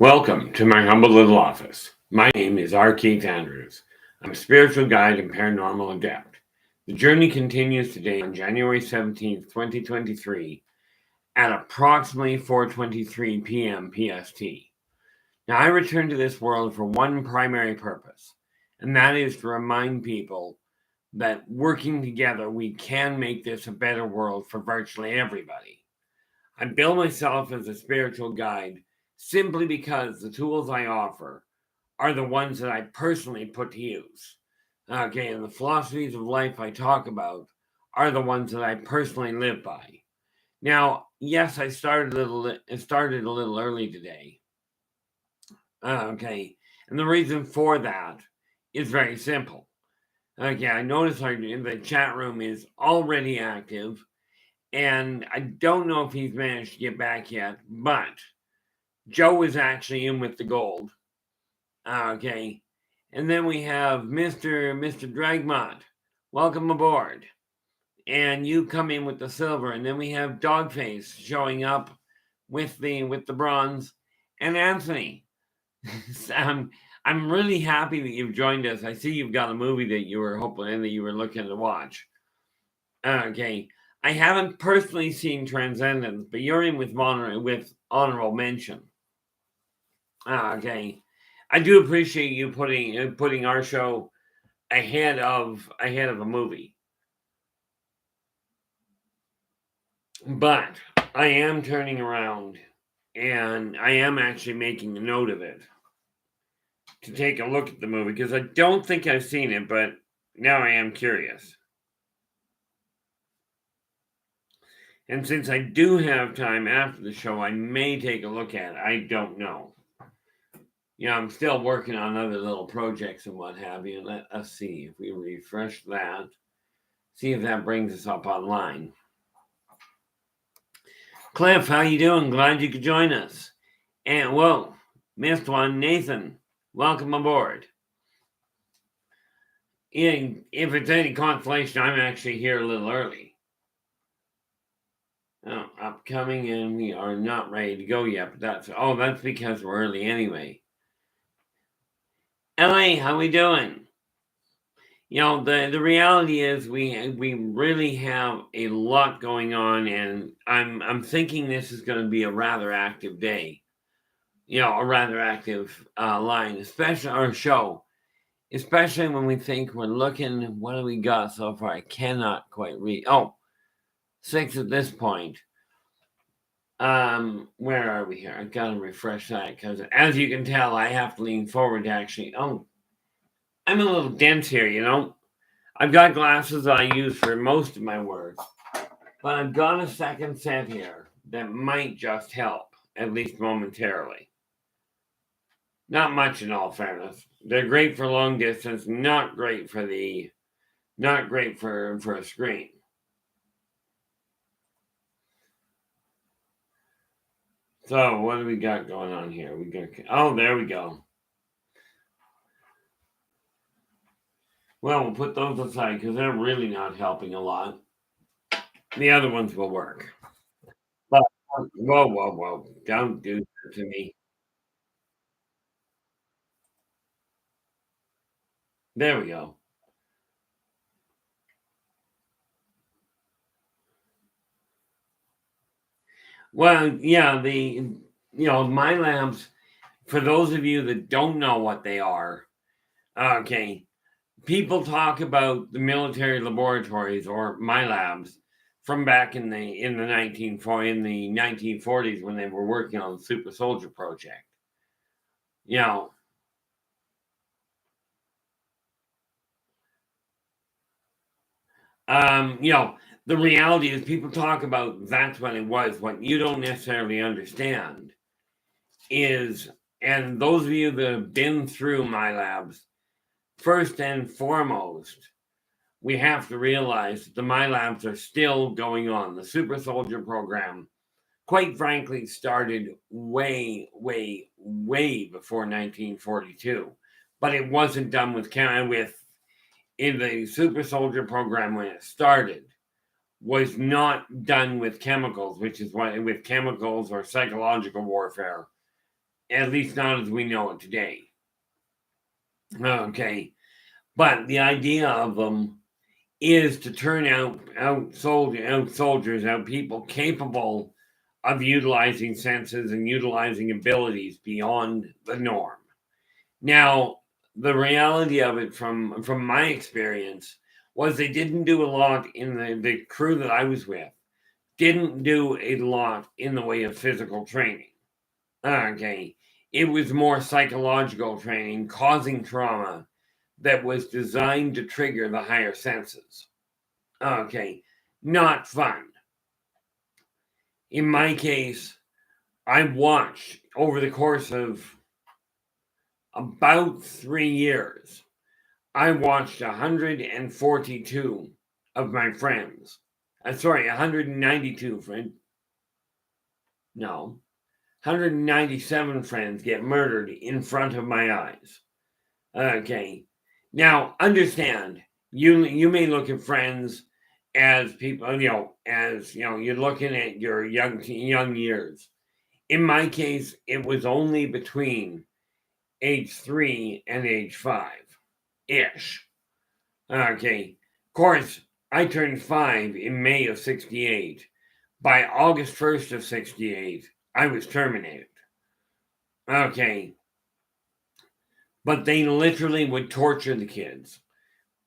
Welcome to my humble little office. My name is R. Keith Andrews. I'm a spiritual guide and paranormal adept. The journey continues today on January 17th, 2023 at approximately 4:23 p.m. PST. Now, I returned to this world for one primary purpose, and that is to remind people that working together, we can make this a better world for virtually everybody. I bill myself as a spiritual guide simply because the tools I offer are the ones that I personally put to use. Okay, and the philosophies of life I talk about are the ones that I personally live by. Now, yes, I started a little early today. Okay, and the reason for that is very simple. Okay, I notice the chat room is already active, and I don't know if he's managed to get back yet, but Joe is actually in with the gold. Okay. And then we have Mr. Dragmont. Welcome aboard. And you come in with the silver. And then we have Dogface showing up with the bronze. And Anthony. I'm really happy that you've joined us. I see you've got a movie that you were hoping and that you were looking to watch. Okay. I haven't personally seen Transcendence, but you're in with honorable mention. Okay. I do appreciate you putting our show ahead of a movie. But I am turning around and I am actually making a note of it to take a look at the movie because I don't think I've seen it, but now I am curious. And since I do have time after the show, I may take a look at it. I don't know. I'm still working on other little projects and what have you. Let us see if we refresh that. See if that brings us up online. Cliff, how you doing? Glad you could join us. And whoa, missed one. Nathan, welcome aboard. If it's any consolation, I'm actually here a little early. Oh, upcoming, and we are not ready to go yet. But that's because we're early anyway. LA, how we doing? The reality is we really have a lot going on, and I'm thinking this is going to be a rather active day. A rather active line, especially our show, especially when we think we're looking. What do we got so far? I cannot quite read. 6 at this point. Where are we here? I've got to refresh that because, as you can tell, I have to lean forward to actually. I'm a little dense here, I've got glasses that I use for most of my work, but I've got a second set here that might just help, at least momentarily. Not much in all fairness. They're great for long distance, not great for a screen. So what do we got going on here? There we go. Well, we'll put those aside because they're really not helping a lot. The other ones will work. But whoa. Don't do that to me. There we go. Well, yeah, Milabs, for those of you that don't know what they are, okay, people talk about the military laboratories or Milabs from back in the 1940s when they were working on the Super Soldier project. The reality is people talk about that's what it was. What you don't necessarily understand is, and those of you that have been through Milabs, first and foremost, we have to realize that the Milabs are still going on. The Super Soldier program, quite frankly, started way before 1942. But it wasn't done in the Super Soldier program when it started, was not done with chemicals, which is why with chemicals or psychological warfare. at least not as we know it today. Okay, but the idea of them is to turn out soldiers, out people capable of utilizing senses and utilizing abilities beyond the norm. Now, the reality of it from my experience was they didn't do a lot in the crew that I was with, didn't do a lot in the way of physical training. Okay. It was more psychological training, causing trauma that was designed to trigger the higher senses. Okay. Not fun. In my case, I watched over the course of about 3 years, I watched 142 of my friends. 192 friends. No, 197 friends get murdered in front of my eyes. Okay. Now, understand, you may look at friends as people, you're looking at your young years. In my case, it was only between age 3 and age 5-ish. Okay. Of course, I turned 5 in May of 68. By August 1st of 68, I was terminated. Okay. But they literally would torture the kids.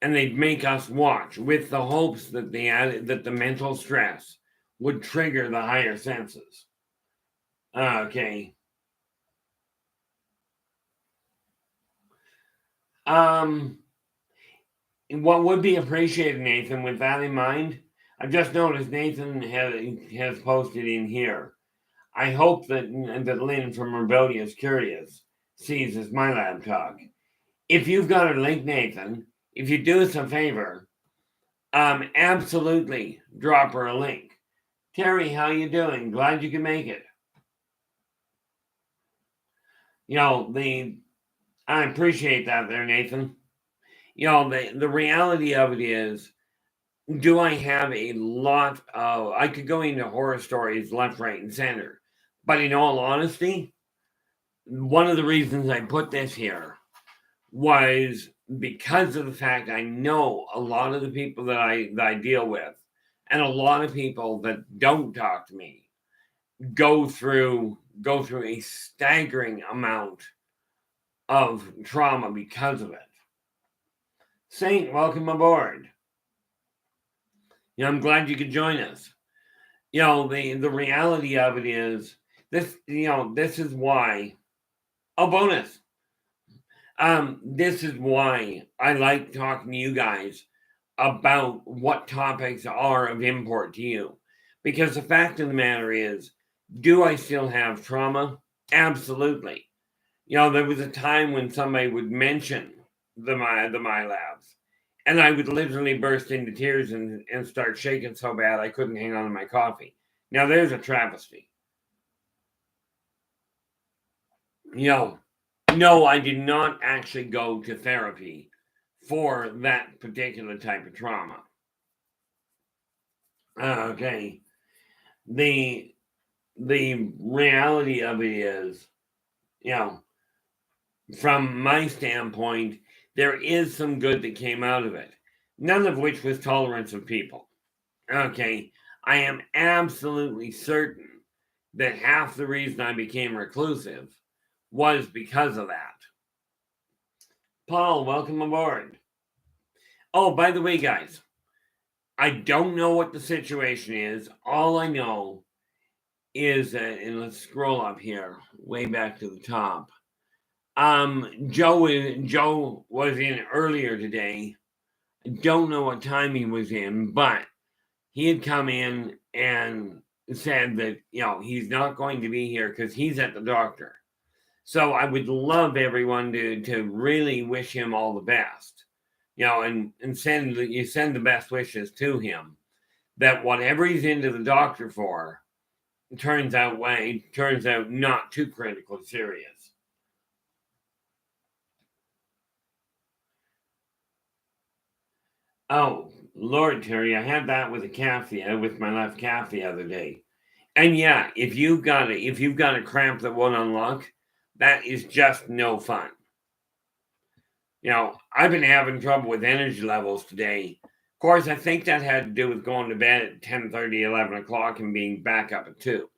And they'd make us watch with the hopes that that the mental stress would trigger the higher senses. Okay. What would be appreciated, Nathan, with that in mind, I've just noticed Nathan has posted in here. I hope that Lynn from Rebellious Curious sees this Milab talk. If you've got a link, Nathan, if you do us a favor, absolutely drop her a link. Terry, how you doing? Glad you can make it. I appreciate that there, Nathan. The reality of it is, do I have a lot of, I could go into horror stories left, right, and center. But in all honesty, one of the reasons I put this here was because of the fact I know a lot of the people that I deal with, and a lot of people that don't talk to me go through a staggering amount of trauma because of it. Saint, welcome aboard. I'm glad you could join us. The reality of it is this. This is why. Oh, bonus. This is why I like talking to you guys about what topics are of import to you. Because the fact of the matter is, do I still have trauma? Absolutely. There was a time when somebody would mention the Milabs, and I would literally burst into tears and start shaking so bad I couldn't hang on to my coffee. Now, there's a travesty. No, I did not actually go to therapy for that particular type of trauma. Okay. The reality of it is, from my standpoint, there is some good that came out of it. None of which was tolerance of people. Okay. I am absolutely certain that half the reason I became reclusive was because of that. Paul, welcome aboard. Oh, by the way, guys, I don't know what the situation is. All I know is that, and let's scroll up here, way back to the top. Joe was in earlier today. I don't know what time he was in, but he had come in and said that, he's not going to be here because he's at the doctor. So I would love everyone to really wish him all the best, and send the best wishes to him, that whatever he's into the doctor for turns out not too critically serious. Oh, Lord, Terry, I had that with my left calf the other day. And yeah, if you've got a cramp that won't unlock, that is just no fun. I've been having trouble with energy levels today. Of course, I think that had to do with going to bed at 10:30, 11 o'clock and being back up at 2.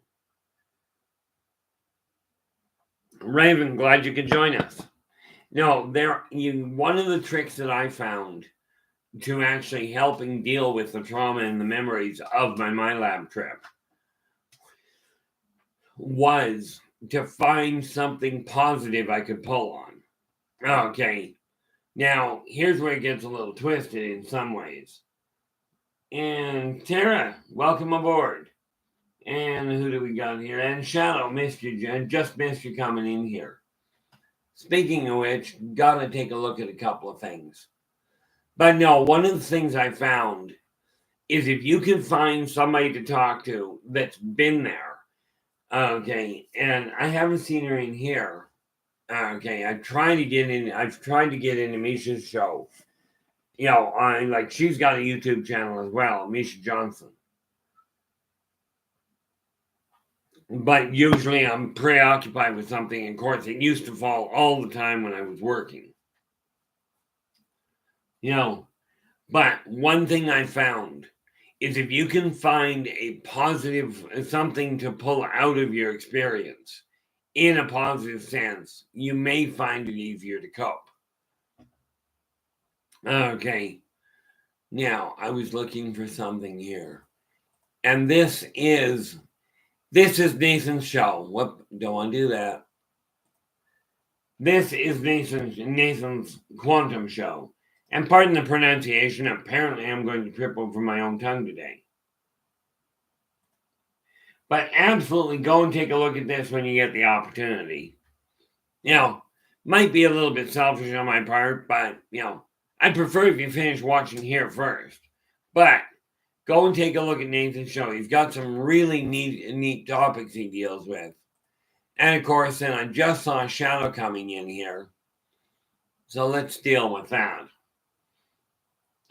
Raven, glad you could join us. One of the tricks that I found to actually helping deal with the trauma and the memories of my Milabs trip was to find something positive I could pull on. Okay, now here's where it gets a little twisted in some ways. And Tara, welcome aboard. And who do we got here? And Shadow, just missed you coming in here. Speaking of which, gotta take a look at a couple of things. But no, one of the things I found is if you can find somebody to talk to that's been there, okay, and I haven't seen her in here. Okay, I've tried to get into Misha's show. She's got a YouTube channel as well, Misha Johnson. But usually I'm preoccupied with something. Of course, it used to fall all the time when I was working. But one thing I found is if you can find a positive, something to pull out of your experience in a positive sense, you may find it easier to cope. Okay. Now, I was looking for something here. And this is Nathan's show. Whoop, don't want to do that. This is Nathan's quantum show. And pardon the pronunciation, apparently I'm going to trip over my own tongue today. But absolutely go and take a look at this when you get the opportunity. Might be a little bit selfish on my part, but, I prefer if you finish watching here first. But go and take a look at Nathan's show. He's got some really neat topics he deals with. And of course, then I just saw Shadow coming in here. So let's deal with that.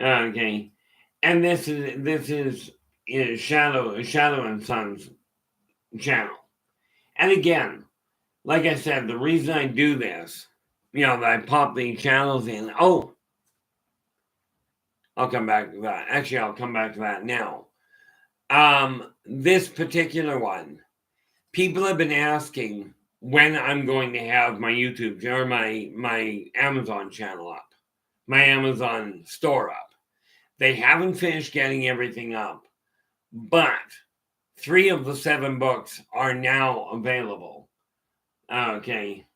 Okay. And this is Shadow and Son's channel. And again, like I said, the reason I do this, that I pop the channels in. Oh, I'll come back to that. Actually, I'll come back to that now. This particular one, people have been asking when I'm going to have my YouTube or my Amazon channel up, my Amazon store up. They haven't finished getting everything up, but 3 of the 7 books are now available. Okay.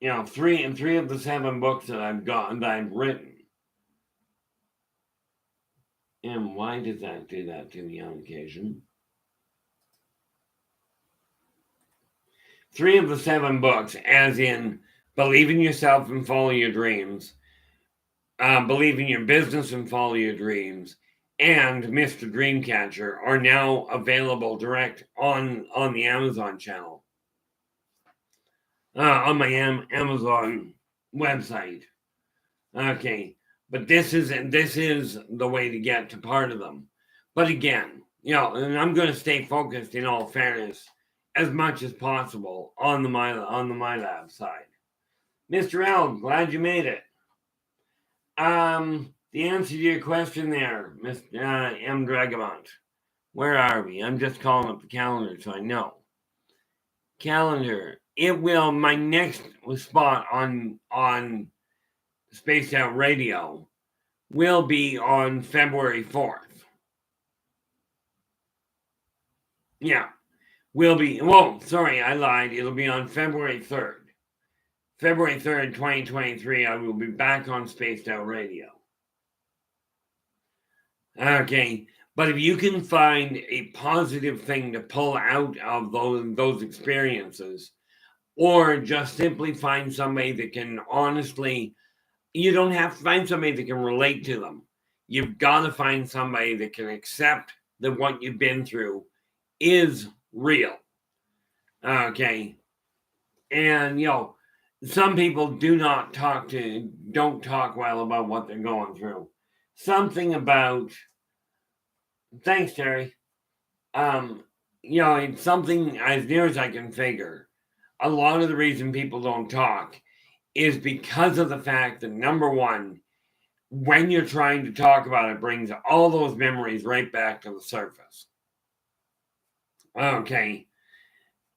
3 of the 7 books that I've written. And why does that do that to me on occasion? 3 of the 7 books, as in Believe in Yourself and Follow Your Dreams, Believe in Your Business and Follow Your Dreams, and Mr. Dreamcatcher, are now available direct on the Amazon channel, on my Amazon website. Okay. But this is the way to get to part of them. But again, and I'm going to stay focused in all fairness as much as possible on the Milabs side. Mr. L, glad you made it. The answer to your question there, Mr. M. Dragomont. Where are we? I'm just calling up the calendar so I know. Calendar. It will, my next spot on Spaced Out Radio will be on February 4th. Yeah, will be. Whoa, sorry, I lied. It'll be on February 3rd. February 3rd, 2023, I will be back on Spaced Out Radio. Okay, but if you can find a positive thing to pull out of those experiences, or just simply find somebody that can honestly, you don't have to find somebody that can relate to them. You've got to find somebody that can accept that what you've been through is real. Okay. And, some people don't talk well about what they're going through. Something about, thanks, Terry. It's something as near as I can figure. a lot of the reason people don't talk is because of the fact that, number one, when you're trying to talk about it, brings all those memories right back to the surface. Okay.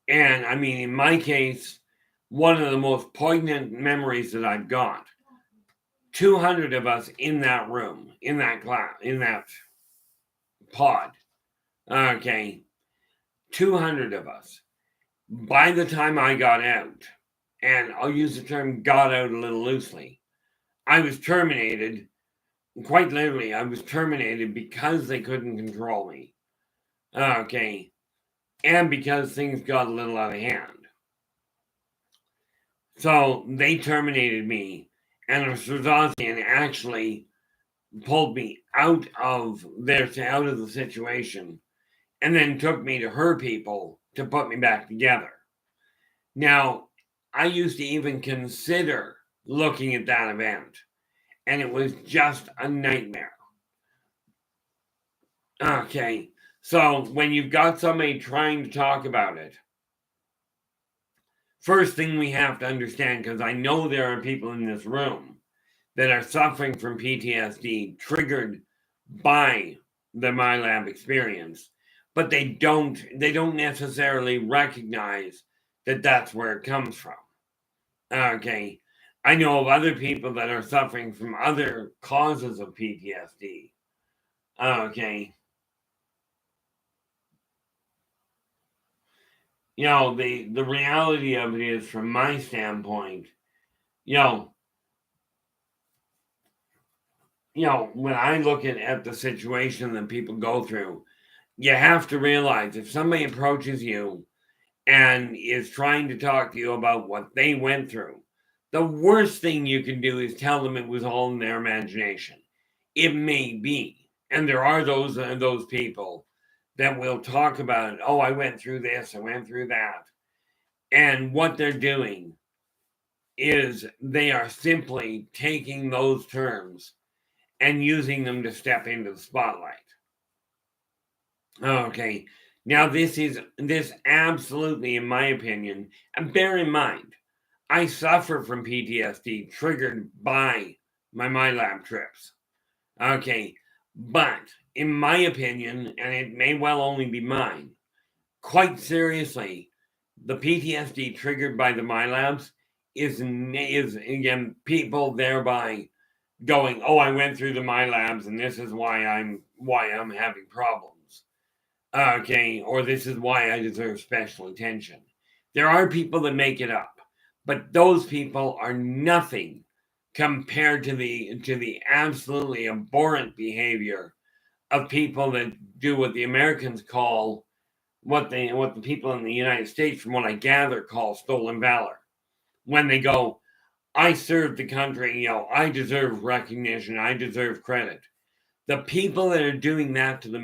And I mean, in my case, one of the most poignant memories that I've got, 200 of us in that room, in that class, in that pod. Okay. 200 of us. By the time I got out, and I'll use the term got out a little loosely, I was terminated. Quite literally, I was terminated because they couldn't control me. Okay. And because things got a little out of hand. So they terminated me, and a Sardassian actually pulled me out of the situation, and then took me to her people to put me back together. Now, I used to even consider looking at that event, and it was just a nightmare. Okay, so when you've got somebody trying to talk about it, first thing we have to understand, because I know there are people in this room that are suffering from PTSD triggered by the MyLab experience, but they don't necessarily recognize that that's where it comes from. Okay, I know of other people that are suffering from other causes of PTSD. Okay, you know, the reality of it is, from my standpoint, you know, when I look at the situation that people go through, you have to realize if somebody approaches you and is trying to talk to you about what they went through, the worst thing you can do is tell them it was all in their imagination. It may be, and there are those people that will talk about it. Oh, I went through this, I went through that, and what they're doing is they are simply taking those terms and using them to step into the spotlight. Okay. Now, this absolutely, in my opinion, and bear in mind, I suffer from PTSD triggered by my MyLab trips. Okay. But in my opinion, and it may well only be mine, quite seriously, the PTSD triggered by the MyLabs is again people thereby going, oh, I went through the MyLabs and this is why I'm having problems. Okay, or this is why I deserve special attention. There are people that make it up, but those people are nothing compared to the absolutely abhorrent behavior of people that do what the Americans call, what the people in the United States, from what I gather, call stolen valor. When they go, I served the country, I deserve recognition, I deserve credit. The people that are doing that to the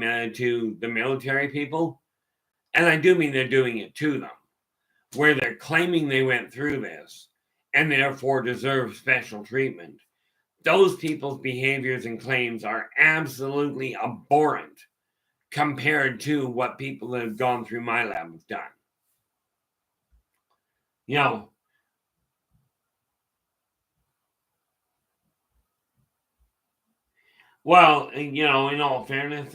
military people, and I do mean they're doing it to them, where they're claiming they went through this and therefore deserve special treatment, those people's behaviors and claims are absolutely abhorrent compared to what people that have gone through MyLab have done. Well, in all fairness,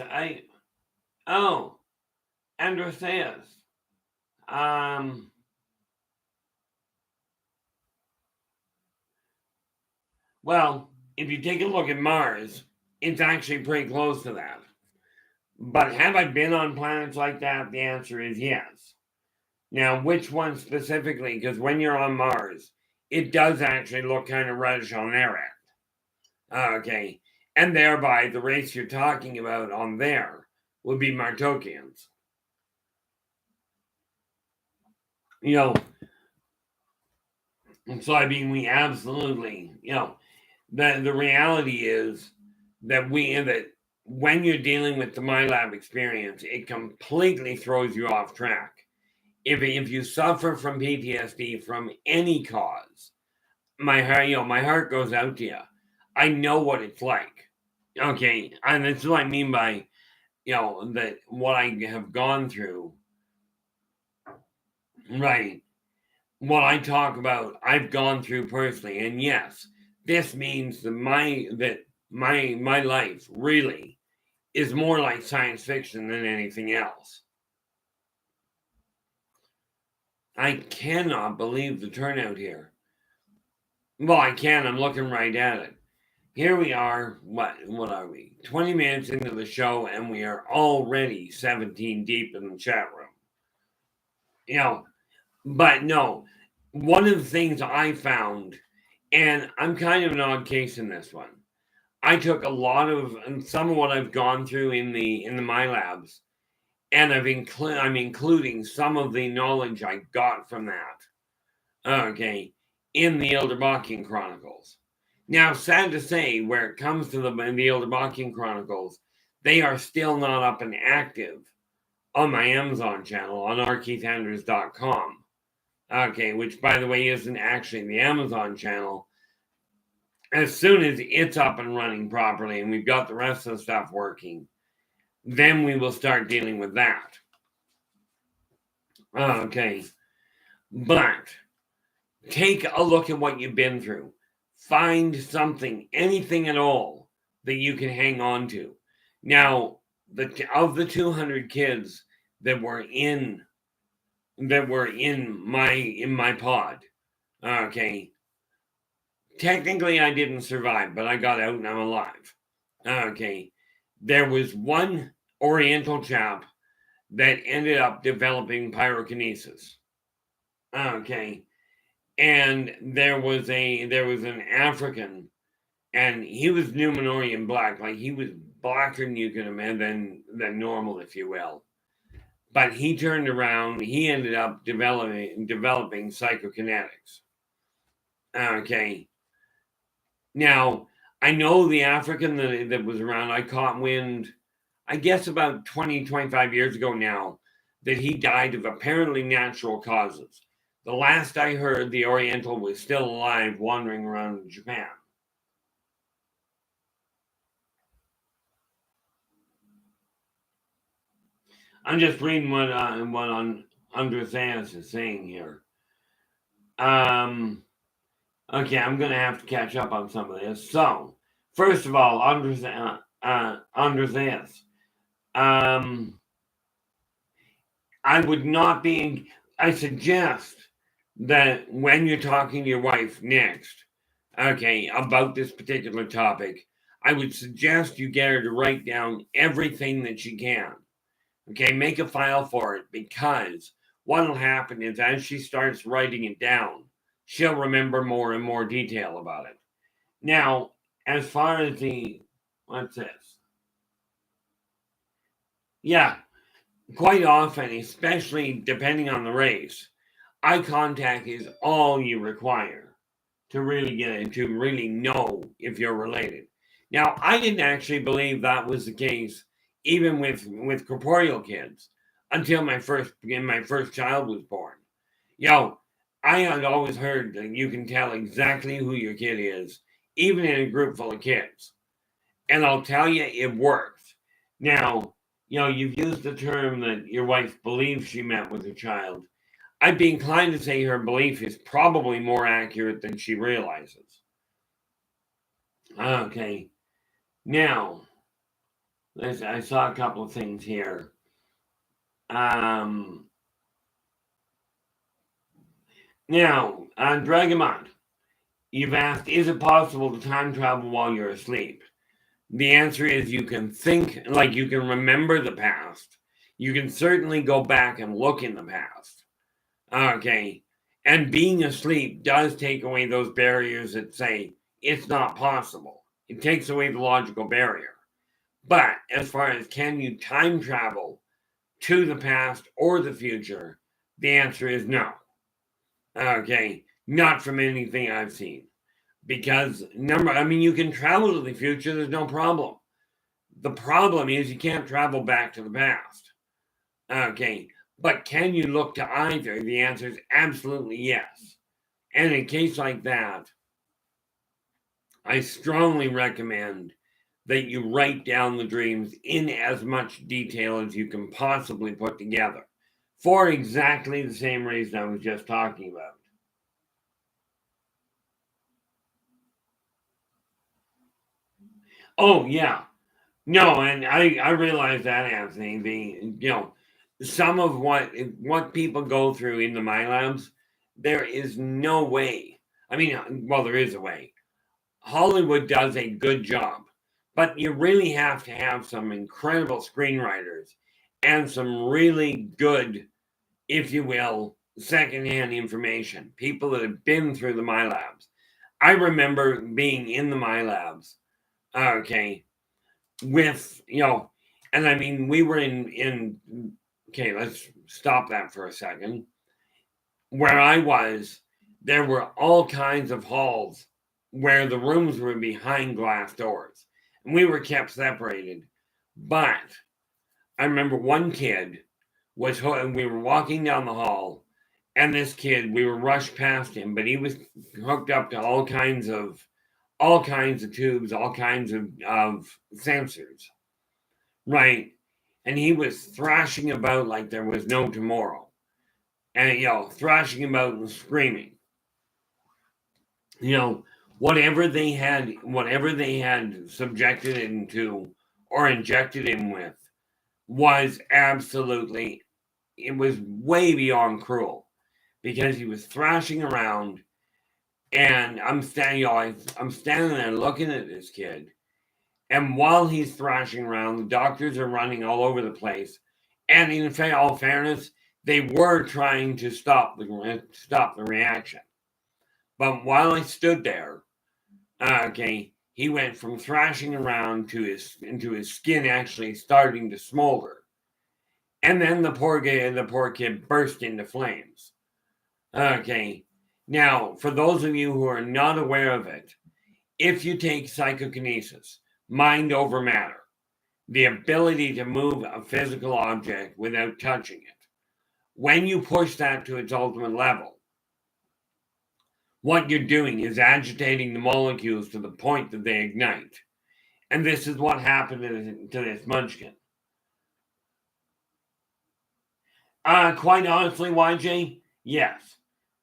Androtheus. Well, if you take a look at Mars, it's actually pretty close to that. But have I been on planets like that? The answer is yes. Now, which one specifically? Because when you're on Mars, it does actually look kind of reddish on their end. Okay. And thereby, the race you're talking about on there would be Martokians. And so, I mean, we absolutely, the reality is that when you're dealing with the MyLab experience, it completely throws you off track. If you suffer from PTSD from any cause, my heart goes out to you. I know what it's like. Okay, and that's what I mean by, that what I have gone through. Right. what I talk about, I've gone through personally. And yes, this means that my life really is more like science fiction than anything else. I cannot believe the turnout here. Well, I can. I'm looking right at it. Here we are. What are we? 20 minutes into the show, and we are already 17 deep in the chat room. But no, one of the things I found, and I'm kind of an odd case in this one. I took a lot of, and some of what I've gone through in the Milabs, and I'm including some of the knowledge I got from that. Okay, in the Yldrbac Chronicles. Now, sad to say, where it comes to the Yldrbac Chronicles, they are still not up and active on my Amazon channel on rkeithandrews.com. Okay, which by the way isn't actually the Amazon channel. As soon as it's up and running properly and we've got the rest of the stuff working, then we will start dealing with that. Okay, but take a look at what you've been through. Find something, anything at all, that you can hang on to. Now, of the 200 kids that were in my pod, okay, technically I didn't survive, but I got out and I'm alive. Okay, there was one Oriental chap that ended up developing pyrokinesis. Okay, and there was an African, and he was Numenorian black, like he was blacker than you can imagine, than normal, if you will. But he turned around. He ended up developing psychokinetics. Okay. Now I know the African that was around. I caught wind, I guess about 20, 25 years ago now, that he died of apparently natural causes. The last I heard, the Oriental was still alive, wandering around Japan. I'm just reading what Andreas is saying here. Okay, I'm gonna have to catch up on some of this. So, first of all, Andreas, I would not be. I suggest that when you're talking to your wife next, okay, about this particular topic, I would suggest you get her to write down everything that she can. Okay, make a file for it, because what will happen is as she starts writing it down, she'll remember more and more detail about it. Now, as far as what's this? Yeah, quite often, especially depending on the race, eye contact is all you require to really really know if you're related. Now, I didn't actually believe that was the case, even with corporeal kids, until my first child was born. I had always heard that you can tell exactly who your kid is, even in a group full of kids. And I'll tell you, it works. Now, you've used the term that your wife believes she met with her child. I'd be inclined to say her belief is probably more accurate than she realizes. Okay. Now, I saw a couple of things here. Now, Dragamont, you've asked, is it possible to time travel while you're asleep? The answer is you can think, like you can remember the past. You can certainly go back and look in the past. Okay. And being asleep does take away those barriers that say it's not possible. It takes away the logical barrier. But as far as can you time travel to the past or the future, the answer is no. Okay. Not from anything I've seen. Because you can travel to the future, there's no problem. The problem is you can't travel back to the past. Okay, but can you look to either? The answer is absolutely yes. And in a case like that, I strongly recommend that you write down the dreams in as much detail as you can possibly put together, for exactly the same reason I was just talking about. Oh, yeah. No, and I realize that, Anthony. Some of what people go through in the Milabs, there is no way. I mean, well, there is a way. Hollywood does a good job, but you really have to have some incredible screenwriters and some really good, if you will, secondhand information. People that have been through the Milabs. I remember being in the Milabs, okay, with, and I mean, we were okay, let's stop that for a second. Where I was, there were all kinds of halls where the rooms were behind glass doors, and we were kept separated. But I remember one kid we were walking down the hall, and this kid, we were rushed past him, but he was hooked up to all kinds of tubes, all kinds of sensors, right? And he was thrashing about like there was no tomorrow, and thrashing about and screaming. Whatever they had subjected him to or injected him with was absolutely, it was way beyond cruel, because he was thrashing around, and I'm standing there looking at this kid, and while he's thrashing around, the doctors are running all over the place, and in all fairness, they were trying to stop the reaction. But while I stood there, okay, he went from thrashing around into his skin actually starting to smolder, and then the poor kid burst into flames. Okay, now for those of you who are not aware of it, if you take psychokinesis, mind over matter, the ability to move a physical object without touching it, when you push that to its ultimate level, what you're doing is agitating the molecules to the point that they ignite. And this is what happened to this munchkin. Quite honestly, YJ, yes.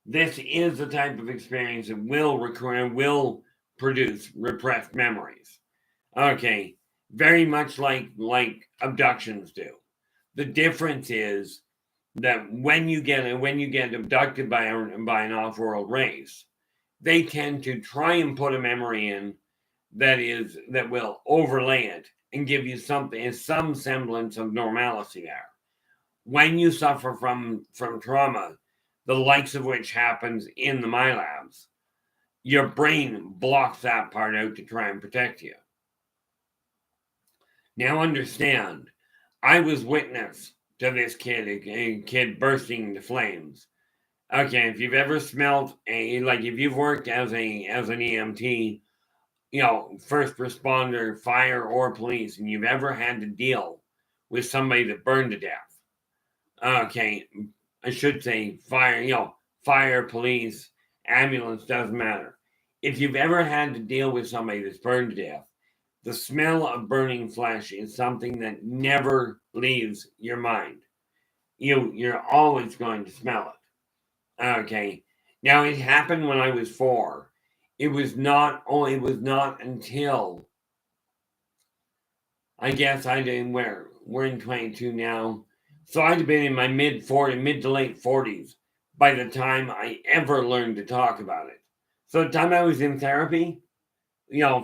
This is the type of experience that will produce repressed memories. Okay, very much like abductions do. The difference is that when you get abducted by an off-world race, they tend to try and put a memory in that will overlay it and give you some semblance of normalcy there. When you suffer from trauma, the likes of which happens in the Milabs, your brain blocks that part out to try and protect you. Now understand, I was witness to this kid bursting into flames. Okay, if you've ever smelled if you've worked as an EMT, first responder, fire, or police, and you've ever had to deal with somebody that burned to death. Okay, I should say fire, police, ambulance, doesn't matter. If you've ever had to deal with somebody that's burned to death, the smell of burning flesh is something that never leaves your mind. You're always going to smell it. Okay. Now it happened when I was 4. It was not until, I guess we're in 22 now. So I'd have been in my mid to late 40s by the time I ever learned to talk about it. So the time I was in therapy,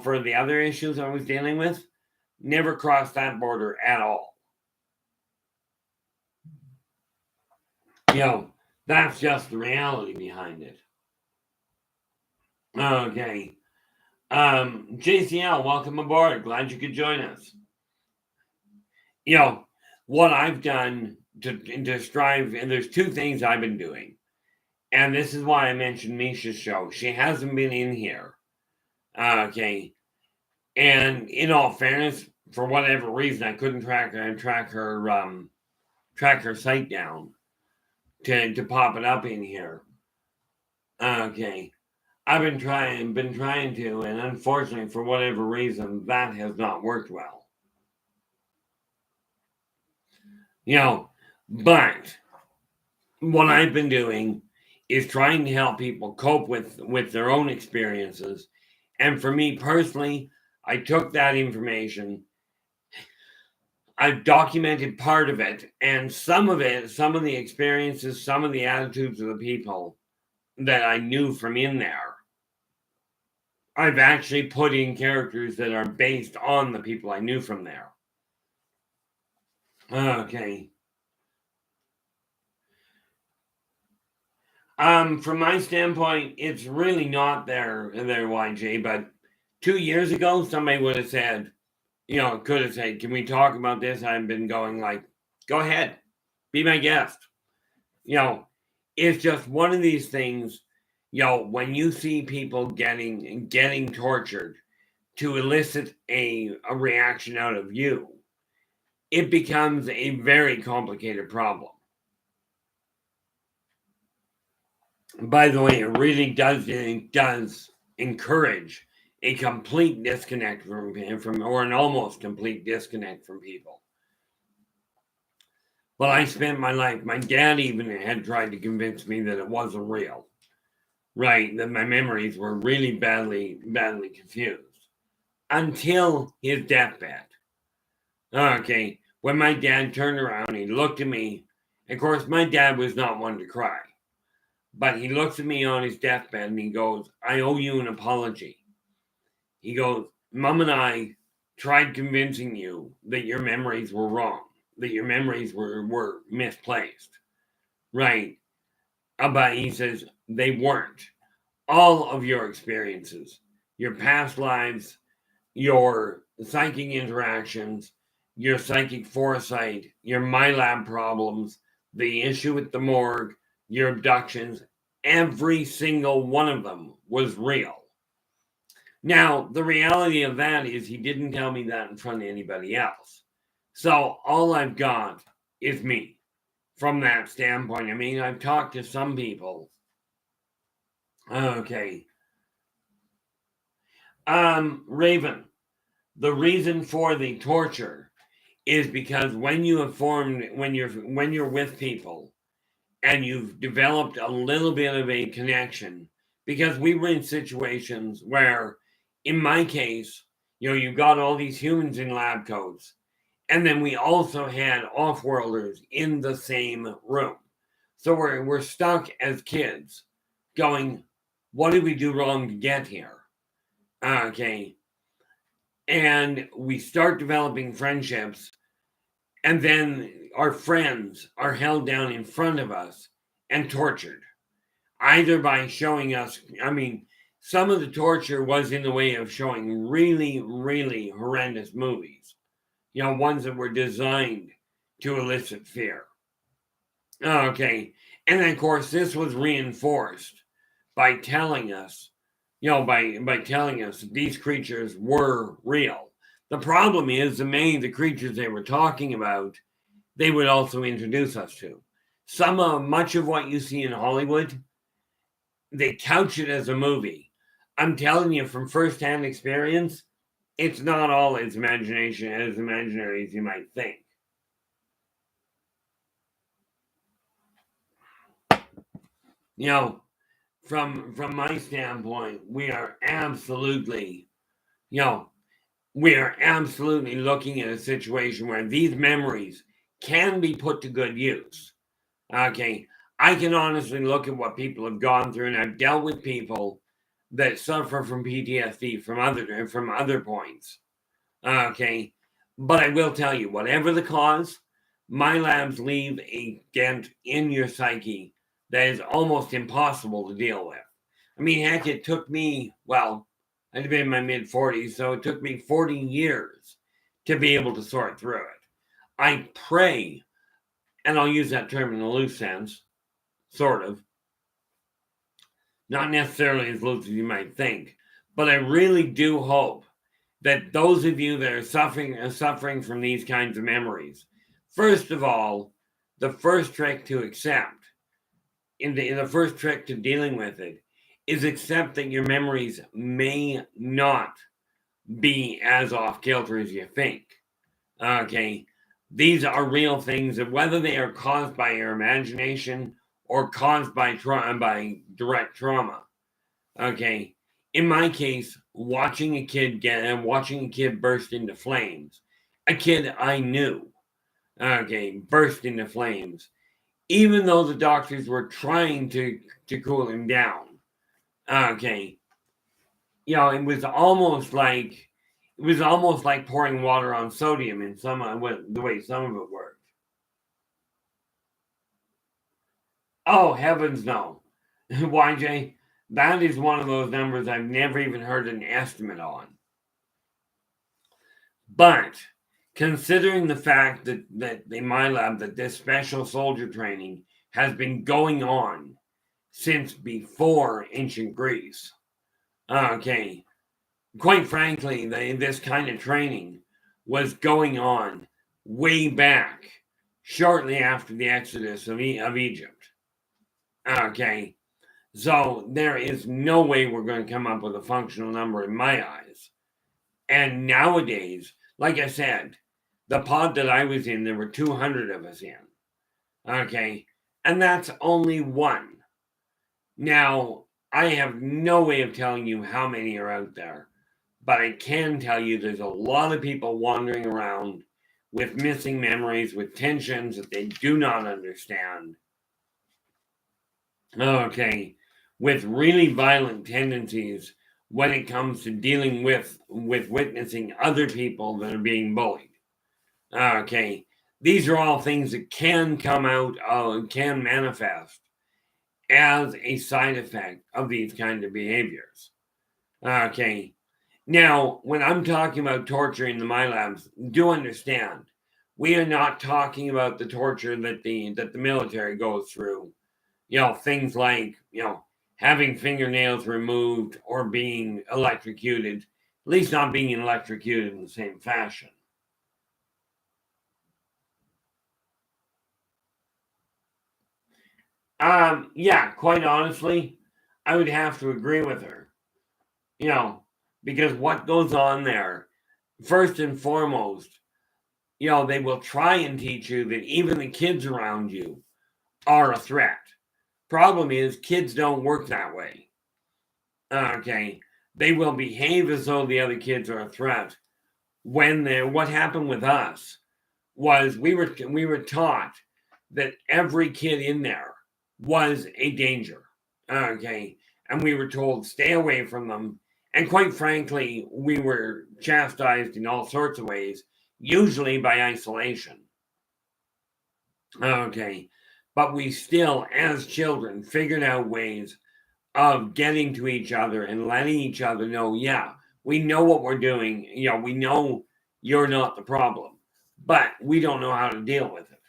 for the other issues I was dealing with, never crossed that border at all. That's just the reality behind it. Okay. JCL, welcome aboard. Glad you could join us. What I've done to strive, and there's 2 things I've been doing. And this is why I mentioned Misha's show. She hasn't been in here. Okay. And in all fairness, for whatever reason, I couldn't track her site down to pop it up in here. Okay. I've been trying to, and unfortunately, for whatever reason, that has not worked well. But what I've been doing is trying to help people cope with their own experiences. And for me personally, I took that information, I've documented part of it, and some of the experiences, some of the attitudes of the people that I knew from in there, I've actually put in characters that are based on the people I knew from there. Okay. From my standpoint, it's really not there, YJ, but 2 years ago, somebody would have said, could have said, can we talk about this? I've been going like, go ahead, be my guest. It's just one of these things, when you see people getting tortured to elicit a reaction out of you, it becomes a very complicated problem. By the way, it really does encourage a complete disconnect from or an almost complete disconnect from people. Well, I spent my life, my dad even had tried to convince me that it wasn't real, right? That my memories were really badly confused until his deathbed. Okay, when my dad turned around, he looked at me. Of course, my dad was not one to cry. But he looks at me on his deathbed and he goes, I owe you an apology. He goes, Mom and I tried convincing you that your memories were wrong, that your memories were misplaced. Right. But he says, they weren't. All of your experiences, your past lives, your psychic interactions, your psychic foresight, your Milab problems, the issue with the morgue, your abductions, every single one of them was real. Now, the reality of that is he didn't tell me that in front of anybody else. So all I've got is me from that standpoint. I mean, I've talked to some people. Okay. Raven, the reason for the torture is because when you're with people and you've developed a little bit of a connection, because we were in situations where, in my case, you've got all these humans in lab coats, and then we also had off-worlders in the same room. So we're stuck as kids going, what did we do wrong to get here? Okay. And we start developing friendships, and then our friends are held down in front of us and tortured, either by showing us, some of the torture was in the way of showing really, really horrendous movies, ones that were designed to elicit fear. Okay. And then, of course, this was reinforced by telling us, by telling us these creatures were real. The problem is many of the creatures they were talking about, they would also introduce us to. Much of what you see in Hollywood, they couch it as a movie. I'm telling you from firsthand experience, it's not all as imaginary as you might think. From my standpoint, we are absolutely looking at a situation where these memories can be put to good use. Okay, I can honestly look at what people have gone through, and I've dealt with people that suffer from PTSD from other points. Okay, but I will tell you, whatever the cause, my labs leave a dent in your psyche that is almost impossible to deal with. I mean, heck, it took me, I'd been in my mid-40s, so it took me 40 years to be able to sort through it. I pray, and I'll use that term in a loose sense, sort of, not necessarily as loose as you might think, but I really do hope that those of you that are suffering from these kinds of memories, first of all, the first trick to accept, in the first trick to dealing with it, is accept that your memories may not be as off-kilter as you think. Okay, these are real things, and whether they are caused by your imagination or caused by direct trauma, okay, In my case, watching a kid burst into flames, a kid I knew, burst into flames, even though the doctors were trying to cool him down. Okay, it was almost like pouring water on sodium in the way some of it worked. Oh, heavens no. YJ, that is one of those numbers I've never even heard an estimate on. But considering the fact that in my lab that this special soldier training has been going on since before ancient Greece, okay, quite frankly, this kind of training was going on way back shortly after the exodus of Egypt. Okay, so there is no way we're going to come up with a functional number in my eyes. And nowadays, like I said, the pod that I was in, there were 200 of us in. Okay, and that's only one. Now, I have no way of telling you how many are out there, but I can tell you there's a lot of people wandering around with missing memories, with tensions that they do not understand. Okay, with really violent tendencies when it comes to dealing with witnessing other people that are being bullied. Okay, these are all things that can come out, can manifest as a side effect of these kind of behaviors. Okay, now when I'm talking about torture in the Milabs, do understand we are not talking about the torture that the military goes through. Things like having fingernails removed or being electrocuted, at least not being electrocuted in the same fashion. Yeah, quite honestly, I would have to agree with her. Because what goes on there, first and foremost, they will try and teach you that even the kids around you are a threat. Problem is, kids don't work that way. Okay, they will behave as though the other kids are a threat. What happened with us was we were taught that every kid in there was a danger. Okay, and we were told stay away from them. And quite frankly, we were chastised in all sorts of ways, usually by isolation. Okay, but we still, as children, figured out ways of getting to each other and letting each other know, yeah, we know what we're doing. We know you're not the problem, but we don't know how to deal with it.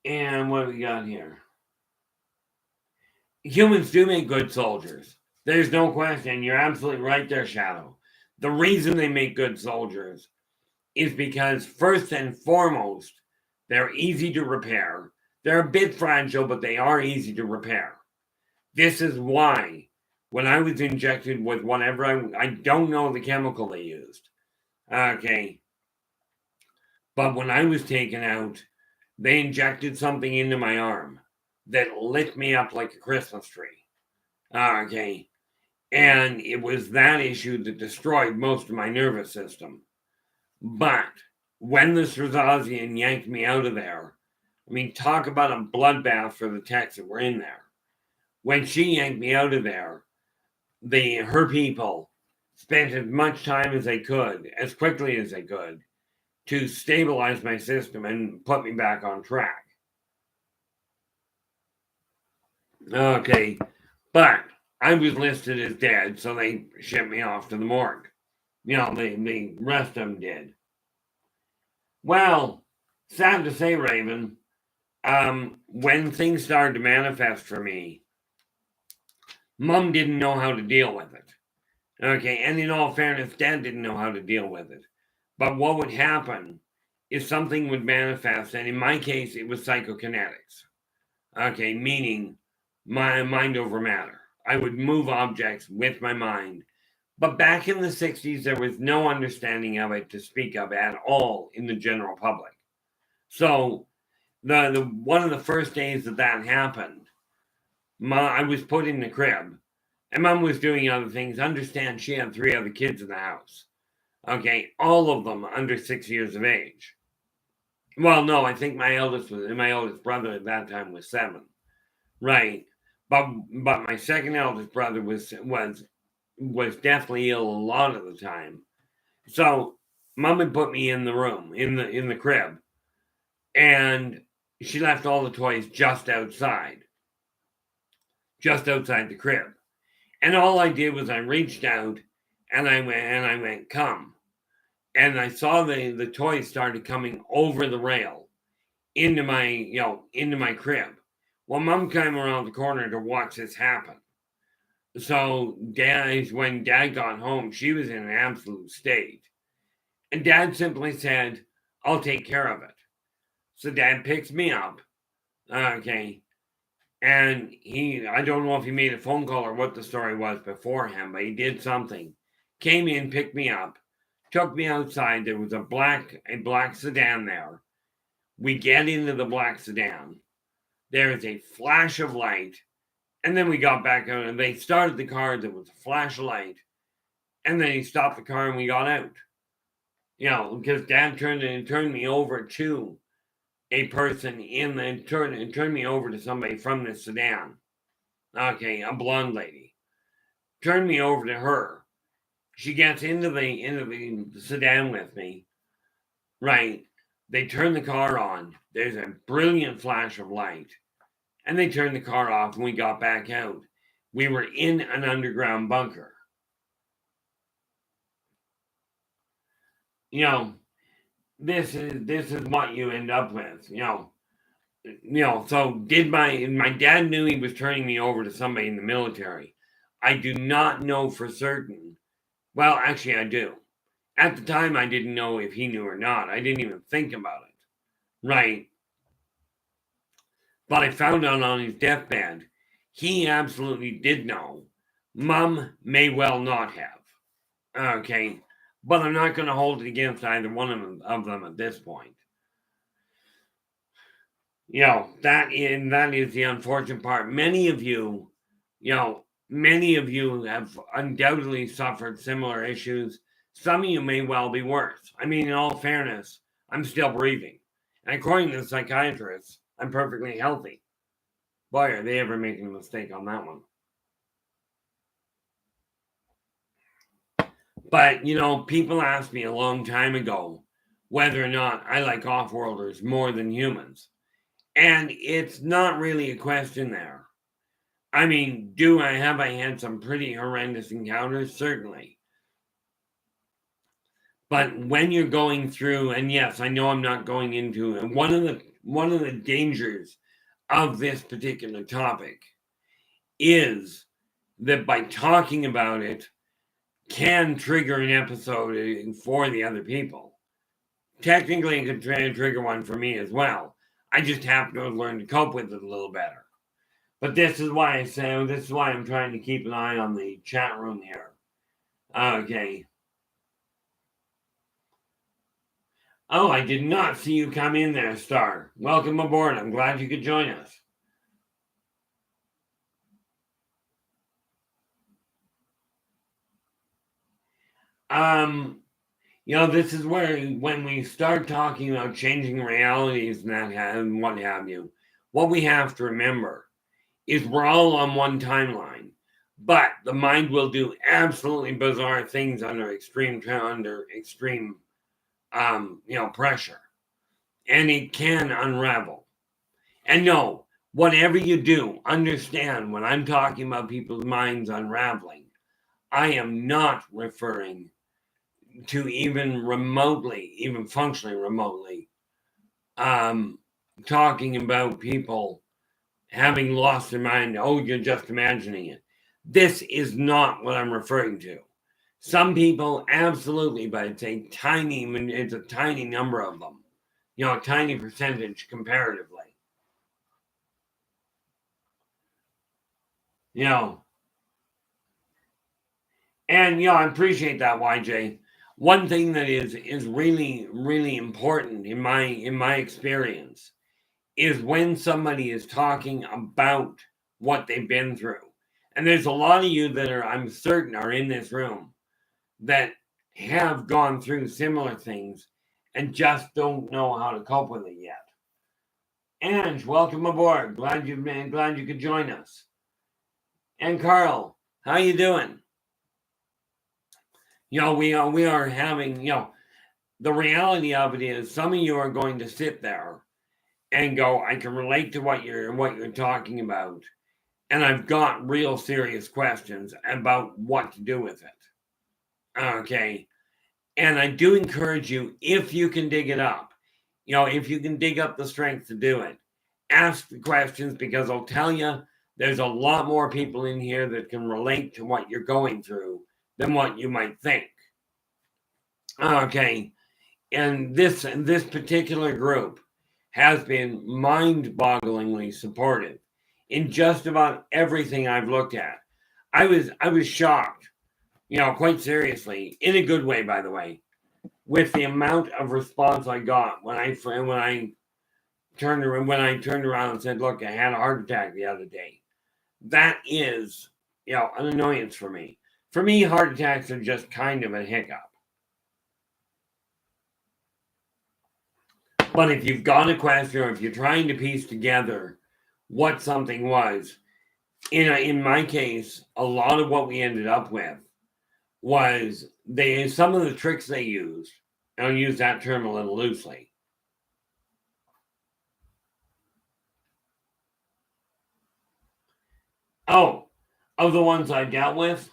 And what do we got here? Humans do make good soldiers. There's no question. You're absolutely right there, Shadow. The reason they make good soldiers is because, first and foremost, they're easy to repair. They're a bit fragile, but they are easy to repair. This is why, when I was injected with whatever, I don't know the chemical they used. Okay. But when I was taken out, they injected something into my arm that lit me up like a Christmas tree. Okay. And it was that issue that destroyed most of my nervous system. But when the Strazazian yanked me out of there, I mean, talk about a bloodbath for the techs that were in there. When she yanked me out of there, her people spent as much time as they could, as quickly as they could, to stabilize my system and put me back on track. Okay, but I was listed as dead, so they shipped me off to the morgue. The rest of them did. Well, sad to say, Raven, when things started to manifest for me, Mom didn't know how to deal with it. Okay, and in all fairness, Dad didn't know how to deal with it. But what would happen is something would manifest, and in my case, it was psychokinetics. Okay, meaning my mind over matter. I would move objects with my mind. But back in the 60s, there was no understanding of it to speak of at all in the general public. So, the one of the first days that happened, I was put in the crib, and Mom was doing other things. Understand, she had 3 other kids in the house. Okay, all of them under 6 years of age. Well, no, I think my oldest brother at that time was 7. Right. But my second eldest brother was deathly ill a lot of the time. So Mom had put me in the room, in the crib, and she left all the toys just outside the crib. And all I did was I reached out and I went, come. And I saw the toys started coming over the rail into my crib. Well, Mom came around the corner to watch this happen. So when Dad got home, she was in an absolute state. And Dad simply said, I'll take care of it. So Dad picks me up. Okay. And I don't know if he made a phone call or what the story was beforehand, but he did something. Came in, picked me up, took me outside. There was a black sedan there. We get into the black sedan. There is a flash of light. And then we got back out and they started the car. There was a flash of light. And then he stopped the car and we got out. Because Dad turned me over to a person turned me over to somebody from the sedan. Okay, a blonde lady. Turned me over to her. She gets into the sedan with me. Right. They turn the car on. There's a brilliant flash of light. And they turned the car off and we got back out. We were in an underground bunker. This is what you end up with. So did my dad knew he was turning me over to somebody in the military. I do not know for certain. Well, actually I do. At the time I didn't know if he knew or not. I didn't even think about it. Right. But I found out on his deathbed, he absolutely did know. Mom may well not have. Okay. But I'm not going to hold it against either one of them at this point. That is the unfortunate part. Many of you have undoubtedly suffered similar issues. Some of you may well be worse. I mean, in all fairness, I'm still breathing. And according to the psychiatrists, I'm perfectly healthy. Boy, are they ever making a mistake on that one. But, people asked me a long time ago whether or not I like off-worlders more than humans. And it's not really a question there. I mean, have I had some pretty horrendous encounters? Certainly. But when you're going through, and yes, I know I'm not going into, and one of the dangers of this particular topic is that by talking about it can trigger an episode for the other people. Technically, it could trigger one for me as well. I just happen to have learned to cope with it a little better. But this is why I'm trying to keep an eye on the chat room here. Okay. Oh, I did not see you come in there, Star. Welcome aboard. I'm glad you could join us. This is where when we start talking about changing realities and what have you, what we have to remember is we're all on one timeline, but the mind will do absolutely bizarre things under extreme pressure, and it can unravel. And no, whatever you do, understand when I'm talking about people's minds unraveling, I am not referring to even functionally remotely, talking about people having lost their mind. Oh, you're just imagining it. This is not what I'm referring to. Some people, absolutely, but it's a tiny number of them. A tiny percentage comparatively. And I appreciate that, YJ. One thing that is really, really important in my experience is when somebody is talking about what they've been through. And there's a lot of you that I'm certain are in this room that have gone through similar things and just don't know how to cope with it yet. Ange, welcome aboard. Glad you could join us. And Carl, how you doing? We are having, the reality of it is some of you are going to sit there and go, I can relate to what you're talking about. And I've got real serious questions about what to do with it. Okay. And I do encourage you, if you can dig it up, if you can dig up the strength to do it, ask the questions, because I'll tell you, there's a lot more people in here that can relate to what you're going through than what you might think. Okay. And this particular group has been mind-bogglingly supportive in just about everything I've looked at. I was shocked, quite seriously, in a good way, by the way, with the amount of response I got when I turned around and said, look, I had a heart attack the other day. That is, an annoyance for me. For me, heart attacks are just kind of a hiccup. But if you've got a question, or if you're trying to piece together what something was, in my case, a lot of what we ended up with was some of the tricks they used, and I'll use that term a little loosely. Oh, of the ones I dealt with?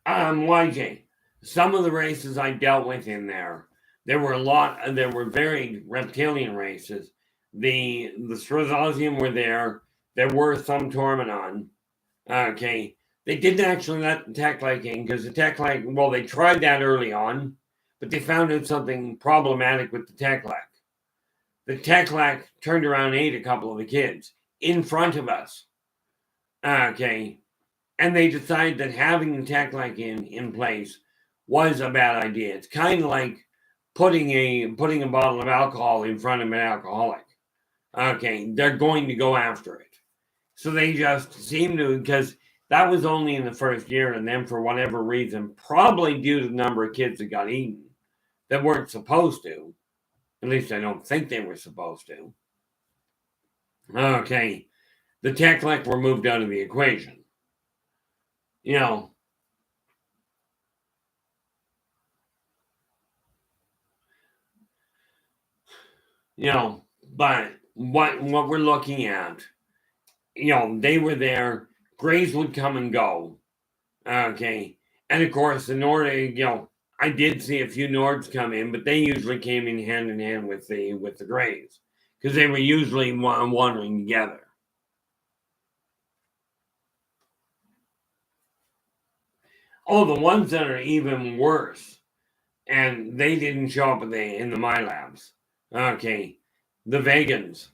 YJ, some of the races I dealt with in there were very reptilian races. The Strazosium were there. There were some Tormenon. Okay. They didn't actually let the Teclac in, because the Teclac, well, they tried that early on, but they found out something problematic with the Teclac. The Teclac turned around and ate a couple of the kids in front of us. Okay. And they decided that having the Teclac in place was a bad idea. It's kind of like putting a bottle of alcohol in front of an alcoholic. Okay, they're going to go after it. So they just seem to, because that was only in the first year, and then for whatever reason, probably due to the number of kids that got eaten that weren't supposed to, at least I don't think they were supposed to. Okay, the Teclac were moved out of the equation. But what we're looking at, they were there. Grays would come and go. Okay. And of course, the Nord, I did see a few Nords come in, but they usually came in hand with the Grays, because they were usually wandering together. Oh, the ones that are even worse, and they didn't show up in the Milabs. Okay. The Vegans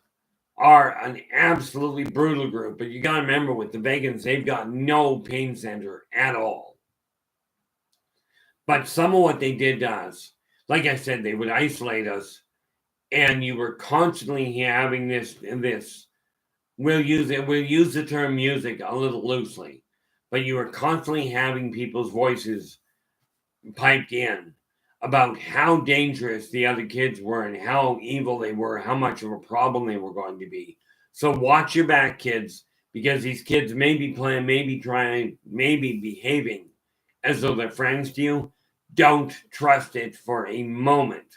are an absolutely brutal group, but you got to remember, with the Vegans, they've got no pain center at all. But some of what they did to us, like I said, they would isolate us, and you were constantly having this. We'll use the term music a little loosely, but you were constantly having people's voices piped in about how dangerous the other kids were and how evil they were, how much of a problem they were going to be. So watch your back, kids, because these kids may be playing, maybe trying, maybe behaving as though they're friends to you. Don't trust it for a moment.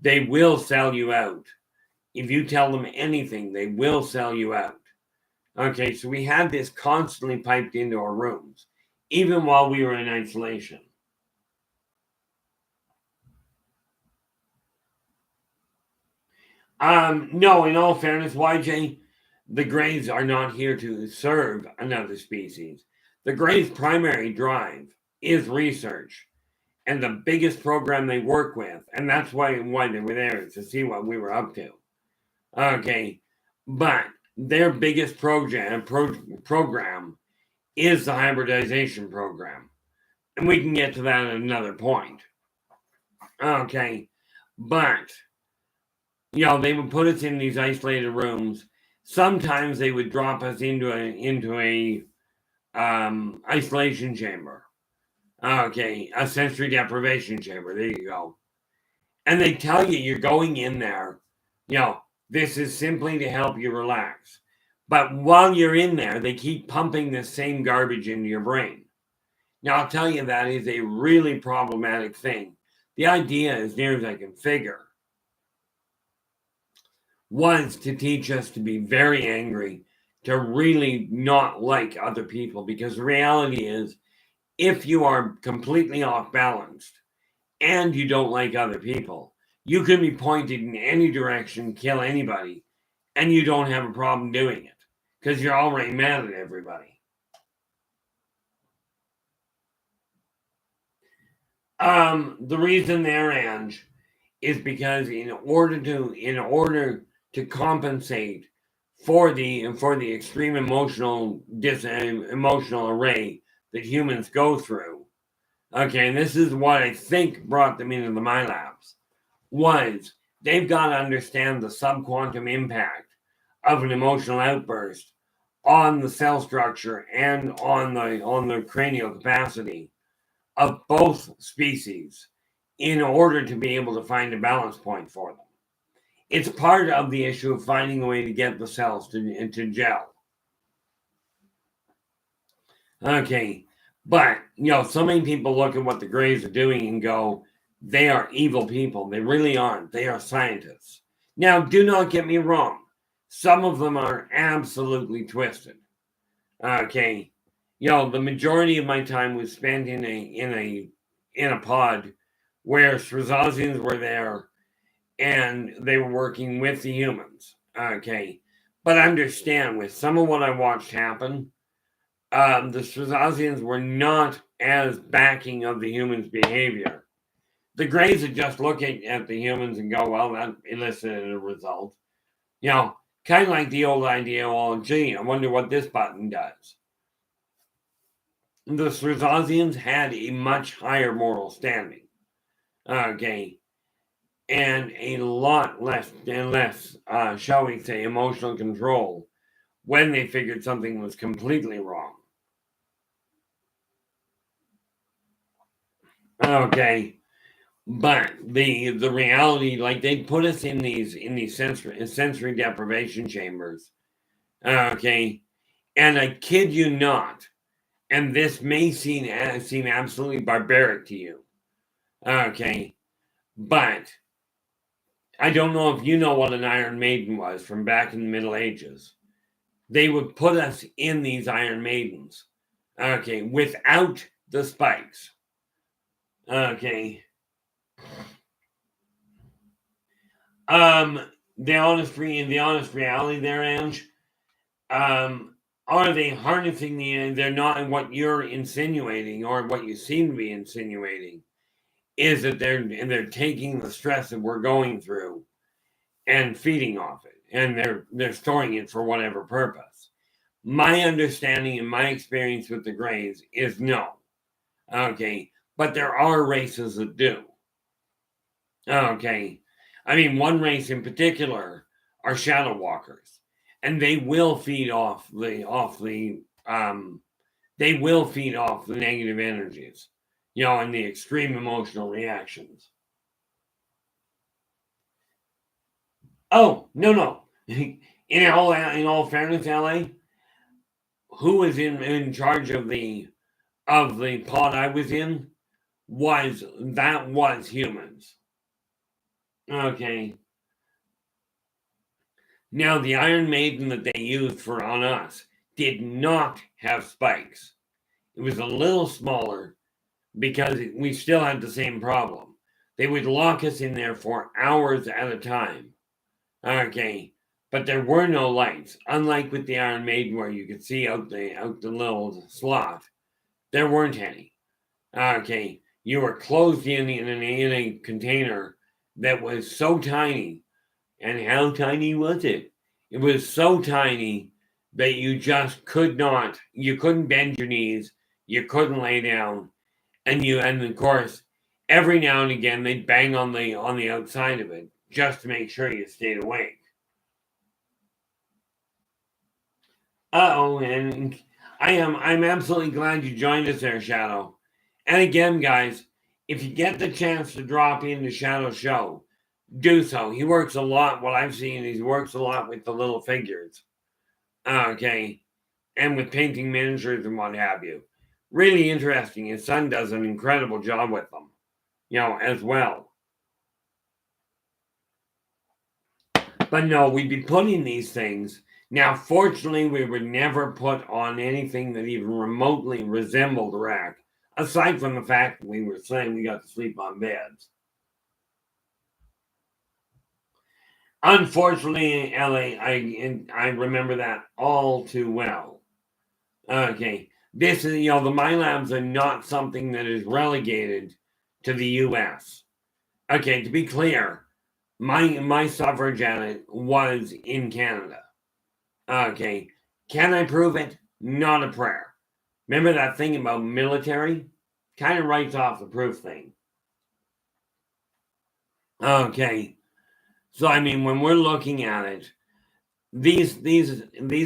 They will sell you out. If you tell them anything, they will sell you out. Okay, so we had this constantly piped into our rooms, even while we were in isolation. No, in all fairness, YJ, the Greys are not here to serve another species. The Greys' primary drive is research, and the biggest program they work with, and that's why they were there, is to see what we were up to. Okay, but their biggest program is the hybridization program, and we can get to that at another point. Okay, but they would put us in these isolated rooms. Sometimes they would drop us into a isolation chamber. Okay, a sensory deprivation chamber. There you go. And they tell you you're going in there. This is simply to help you relax. But while you're in there, they keep pumping this same garbage into your brain. Now, I'll tell you that is a really problematic thing. The idea, as near as I can figure, was to teach us to be very angry, to really not like other people, because the reality is, if you are completely off balanced and you don't like other people, you can be pointed in any direction, kill anybody, and you don't have a problem doing it because you're already mad at everybody. The reason there, Ange, is because in order to compensate for the extreme emotional array that humans go through, okay, and this is what I think brought them into the Milabs, was they've got to understand the subquantum impact of an emotional outburst on the cell structure and on the cranial capacity of both species in order to be able to find a balance point for them. It's part of the issue of finding a way to get the cells to gel. Okay, but so many people look at what the Greys are doing and go, they are evil people. They really aren't. They are scientists. Now, do not get me wrong. Some of them are absolutely twisted. Okay, the majority of my time was spent in a pod where Strazazians were there and they were working with the humans. Okay, but understand, with some of what I watched happen, the Strazazians were not as backing of the humans' behavior. The Greys would just look at the humans and go, well, that elicited a result. Kind of like the old idea, well, gee, I wonder what this button does. The Strazazians had a much higher moral standing. Okay. And a lot less, shall we say, emotional control when they figured something was completely wrong. Okay. But the reality, like, they put us in these sensory deprivation chambers. Okay. And I kid you not, and this may seem absolutely barbaric to you. Okay. But I don't know if you know what an Iron Maiden was from back in the Middle Ages. They would put us in these Iron Maidens. Okay. Without the spikes. Okay. The honest reality there, Ange, are they harnessing they're not what you're insinuating or what you seem to be insinuating is that they're taking the stress that we're going through and feeding off it, and they're storing it for whatever purpose. My understanding and my experience with the Greys is no. Okay. But there are races that do. Okay. I mean, one race in particular are shadow walkers, and they will feed off the negative energies, and the extreme emotional reactions. Oh, no. In all fairness, LA, who was in charge of the pod I was in was humans. Okay. Now, the Iron Maiden that they used on us did not have spikes. It was a little smaller because we still had the same problem. They would lock us in there for hours at a time. Okay. But there were no lights. Unlike with the Iron Maiden where you could see out the little slot, there weren't any. Okay. You were closed in a container that was so tiny. And how tiny was it? It was so tiny that you just couldn't bend your knees, you couldn't lay down, and of course, every now and again they'd bang on the outside of it just to make sure you stayed awake. And I'm absolutely glad you joined us there, Shadow. And again, guys, if you get the chance to drop into Shadow's show, do so. He works a lot. What I've seen is he works a lot with the little figures. Okay. And with painting miniatures and what have you. Really interesting. His son does an incredible job with them, as well. But no, we'd be putting these things. Now, fortunately, we were never put on anything that even remotely resembled a rack, aside from the fact that we were saying we got to sleep on beds. Unfortunately, LA, I remember that all too well. Okay, this is, the Milabs are not something that is relegated to the U.S. Okay, to be clear, my suffrage edit was in Canada. Okay, can I prove it? Not a prayer. Remember that thing about military? Kind of writes off the proof thing. Okay, so I mean, when we're looking at it, these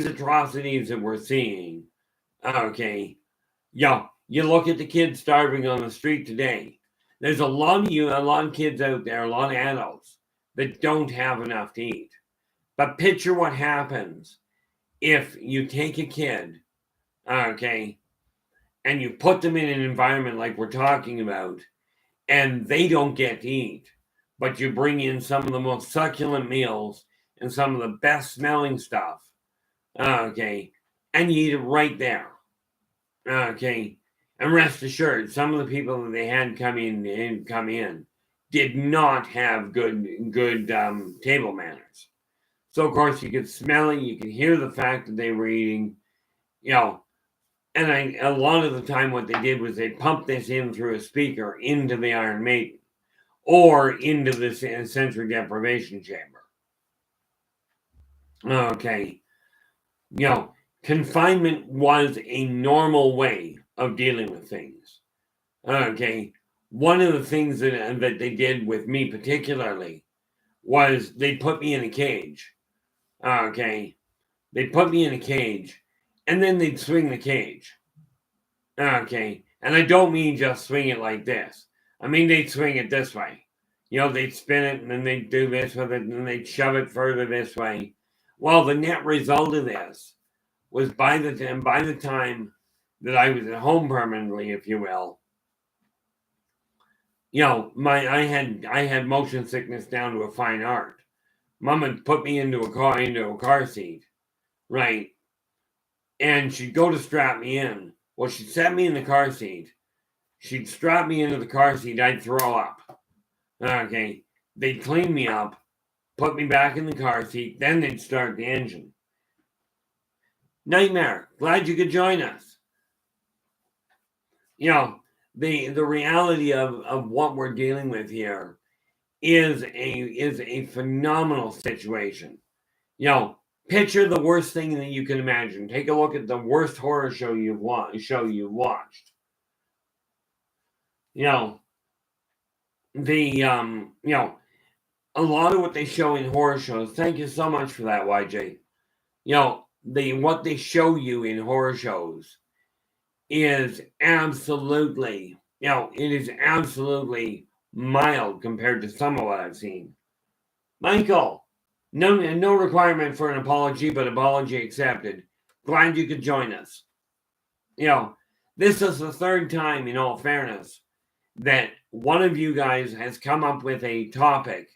atrocities that we're seeing, okay, you look at the kids starving on the street today. There's a lot of kids out there, a lot of adults that don't have enough to eat. But picture what happens if you take a kid, okay, and you put them in an environment like we're talking about, and they don't get to eat, but you bring in some of the most succulent meals and some of the best smelling stuff, okay, and you eat it right there, okay. And rest assured, some of the people that they had come in did not have good table manners. So of course you could smell it, you could hear the fact that they were eating, and a lot of the time what they did was they pumped this in through a speaker into the Iron Maiden or into the sensory deprivation chamber. Okay. Confinement was a normal way of dealing with things. Okay. One of the things that they did with me particularly was they put me in a cage. Okay. They put me in a cage and then they'd swing the cage. Okay. And I don't mean just swing it like this. I mean, they'd swing it this way. They'd spin it and then they'd do this with it and then they'd shove it further this way. Well, the net result of this was by the time that I was at home permanently, if you will, I had motion sickness down to a fine art. Mom had put me into a car seat, right? And she'd go to strap me in. Well, she'd set me in the car seat. She'd strap me into the car seat. I'd throw up. Okay. They'd clean me up, put me back in the car seat. Then they'd start the engine. Nightmare. Glad you could join us. The reality of what we're dealing with here is a phenomenal situation. Picture the worst thing that you can imagine. Take a look at the worst horror show you've watched. A lot of what they show in horror shows. Thank you so much for that, YJ. What they show you in horror shows is absolutely, it is absolutely mild compared to some of what I've seen. Michael, no requirement for an apology, but apology accepted. Glad you could join us. This is the third time, in all fairness, that one of you guys has come up with a topic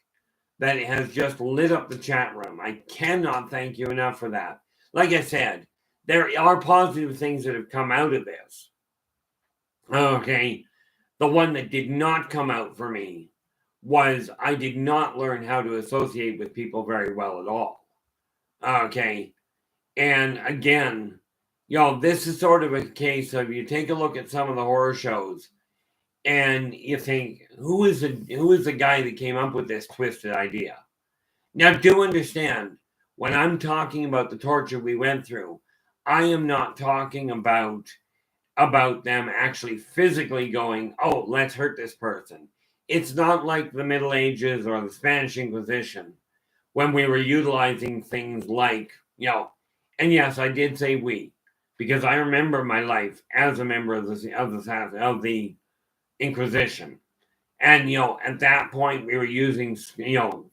that has just lit up the chat room. I cannot thank you enough for that. Like I said, there are positive things that have come out of this. Okay. The one that did not come out for me was I did not learn how to associate with people very well at all. Okay. And again, this is sort of a case of you take a look at some of the horror shows and you think, who is the guy that came up with this twisted idea? Now, do understand, when I'm talking about the torture we went through, I am not talking about them actually physically going, oh, let's hurt this person. It's not like the Middle Ages or the Spanish Inquisition when we were utilizing things like, and yes, I did say we, because I remember my life as a member of the Inquisition. And, at that point, we were using,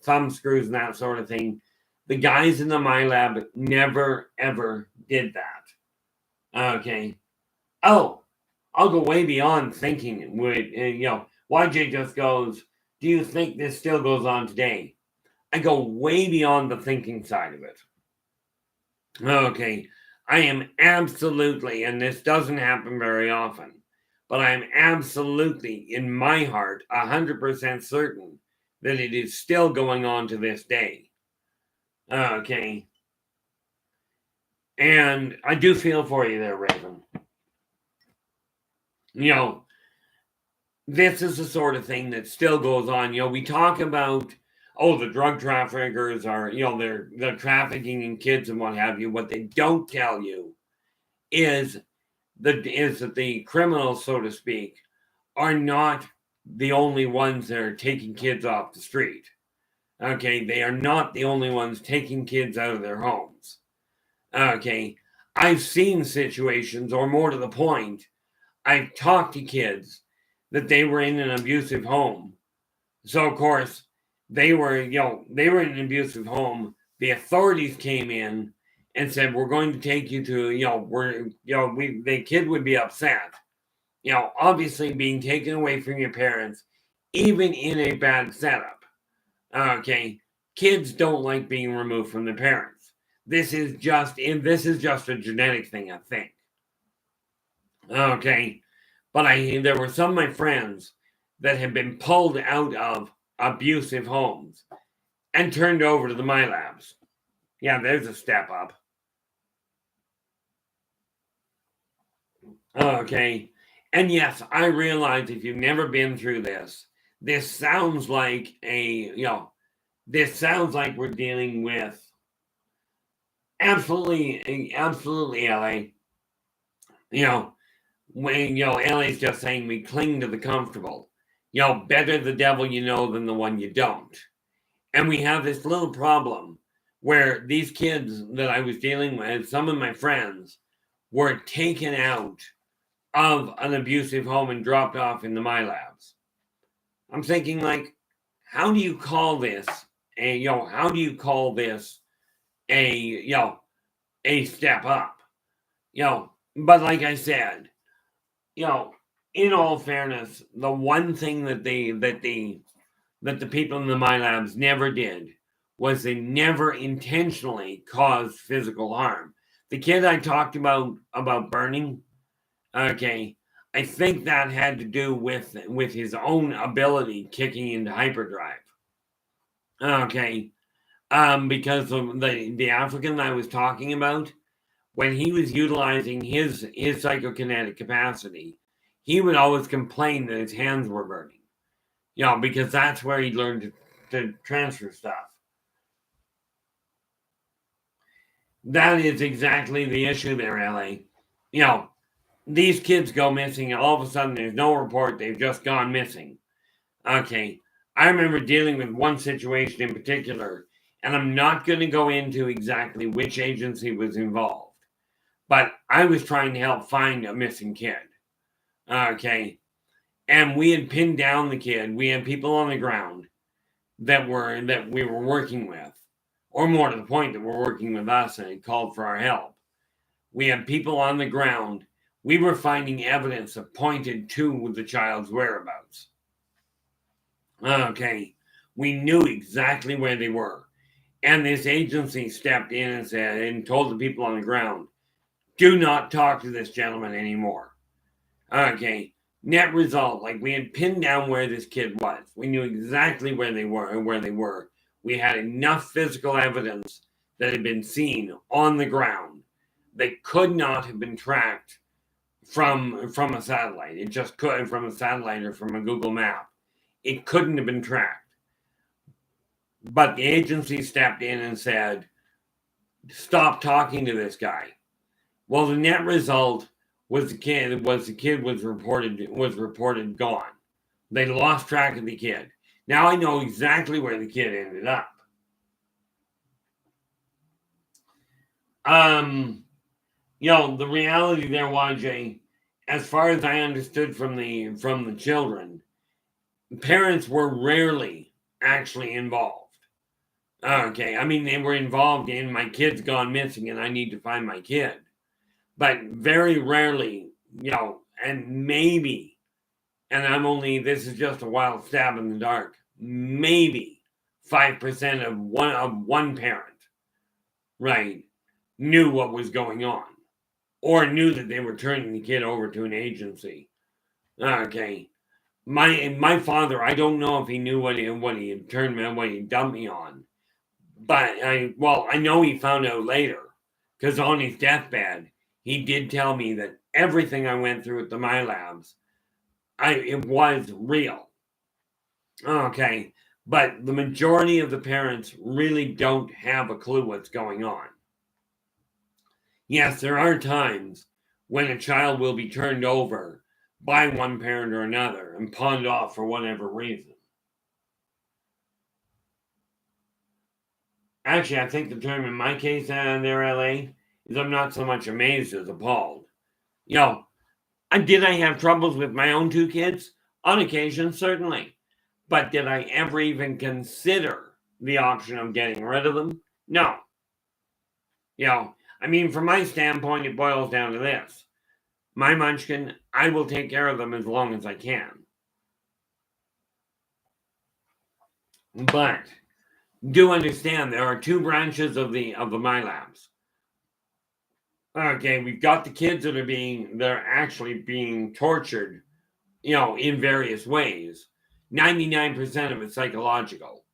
thumb screws and that sort of thing. The guys in the Milab never, ever did that. Okay. Oh, I'll go way beyond thinking. YJ just goes, do you think this still goes on today? I go way beyond the thinking side of it. Okay. I am absolutely, and this doesn't happen very often, but I am absolutely, in my heart, 100% certain that it is still going on to this day. Okay. And I do feel for you there, Raven. This is the sort of thing that still goes on. We talk about, the drug traffickers are, they're trafficking in kids and what have you. What they don't tell you is that the criminals, so to speak, are not the only ones that are taking kids off the street. Okay, they are not the only ones taking kids out of their homes. Okay, I've seen situations, or more to the point, I've talked to kids that they were in an abusive home. So of course, they were in an abusive home. The authorities came in and said, we're going to take you to, the kid would be upset. Obviously being taken away from your parents, even in a bad setup. Okay. Kids don't like being removed from their parents. This is just a genetic thing, I think. Okay. But there were some of my friends that had been pulled out of abusive homes and turned over to the Milabs. Yeah, there's a step up. Okay. And yes, I realize if you've never been through this sounds like this sounds like we're dealing with absolutely, LA. When, LA's just saying we cling to the comfortable. Better the devil you know than the one you don't. And we have this little problem where these kids that I was dealing with, some of my friends, were taken out of an abusive home and dropped off in the Milabs. I'm thinking, like, how do you call this a step up? But like I said, in all fairness, the one thing that the people in the Milabs never did was they never intentionally caused physical harm. The kid I talked about burning, okay, I think that had to do with his own ability kicking into hyperdrive. Okay, because of the African I was talking about, when he was utilizing his psychokinetic capacity, he would always complain that his hands were burning. Because that's where he learned to transfer stuff. That is exactly the issue there, LA. These kids go missing, and all of a sudden there's no report, they've just gone missing. Okay, I remember dealing with one situation in particular, and I'm not going to go into exactly which agency was involved, but I was trying to help find a missing kid. Okay, and we had pinned down the kid. We had people on the ground that we were working with, or more to the point, that were working with us and had called for our help. We had people on the ground. We were finding evidence that pointed to the child's whereabouts. Okay, we knew exactly where they were. And this agency stepped in and told the people on the ground, do not talk to this gentleman anymore. Okay, net result, like, we had pinned down where this kid was. We knew exactly where they were. We had enough physical evidence that had been seen on the ground. They could not have been tracked from a satellite. It just couldn't, from a satellite or from a Google map. It couldn't have been tracked. But the agency stepped in and said, stop talking to this guy. Well, the net result was the kid was reported gone. They lost track of the kid. Now I know exactly where the kid ended up. The reality there, YJ, as far as I understood from the children, parents were rarely actually involved. Okay, I mean, they were involved in my kid's gone missing and I need to find my kid. But very rarely, and maybe, and this is just a wild stab in the dark, maybe 5% of one parent, right, knew what was going on or knew that they were turning the kid over to an agency. Okay. My father, I don't know if he knew what he had turned me, what he dumped me on. But I know he found out later, because on his deathbed, he did tell me that everything I went through at the Milabs, it was real. Okay, but the majority of the parents really don't have a clue what's going on. Yes, there are times when a child will be turned over by one parent or another and pawned off for whatever reason. Actually, I think the term in my case there, LA, is I'm not so much amazed as appalled. Did I have troubles with my own two kids? On occasion, certainly. But did I ever even consider the option of getting rid of them? No. From my standpoint, it boils down to this. My munchkin, I will take care of them as long as I can. But do understand there are two branches of the Milabs. Okay, we've got the kids they're actually being tortured, in various ways. 99% of it's psychological.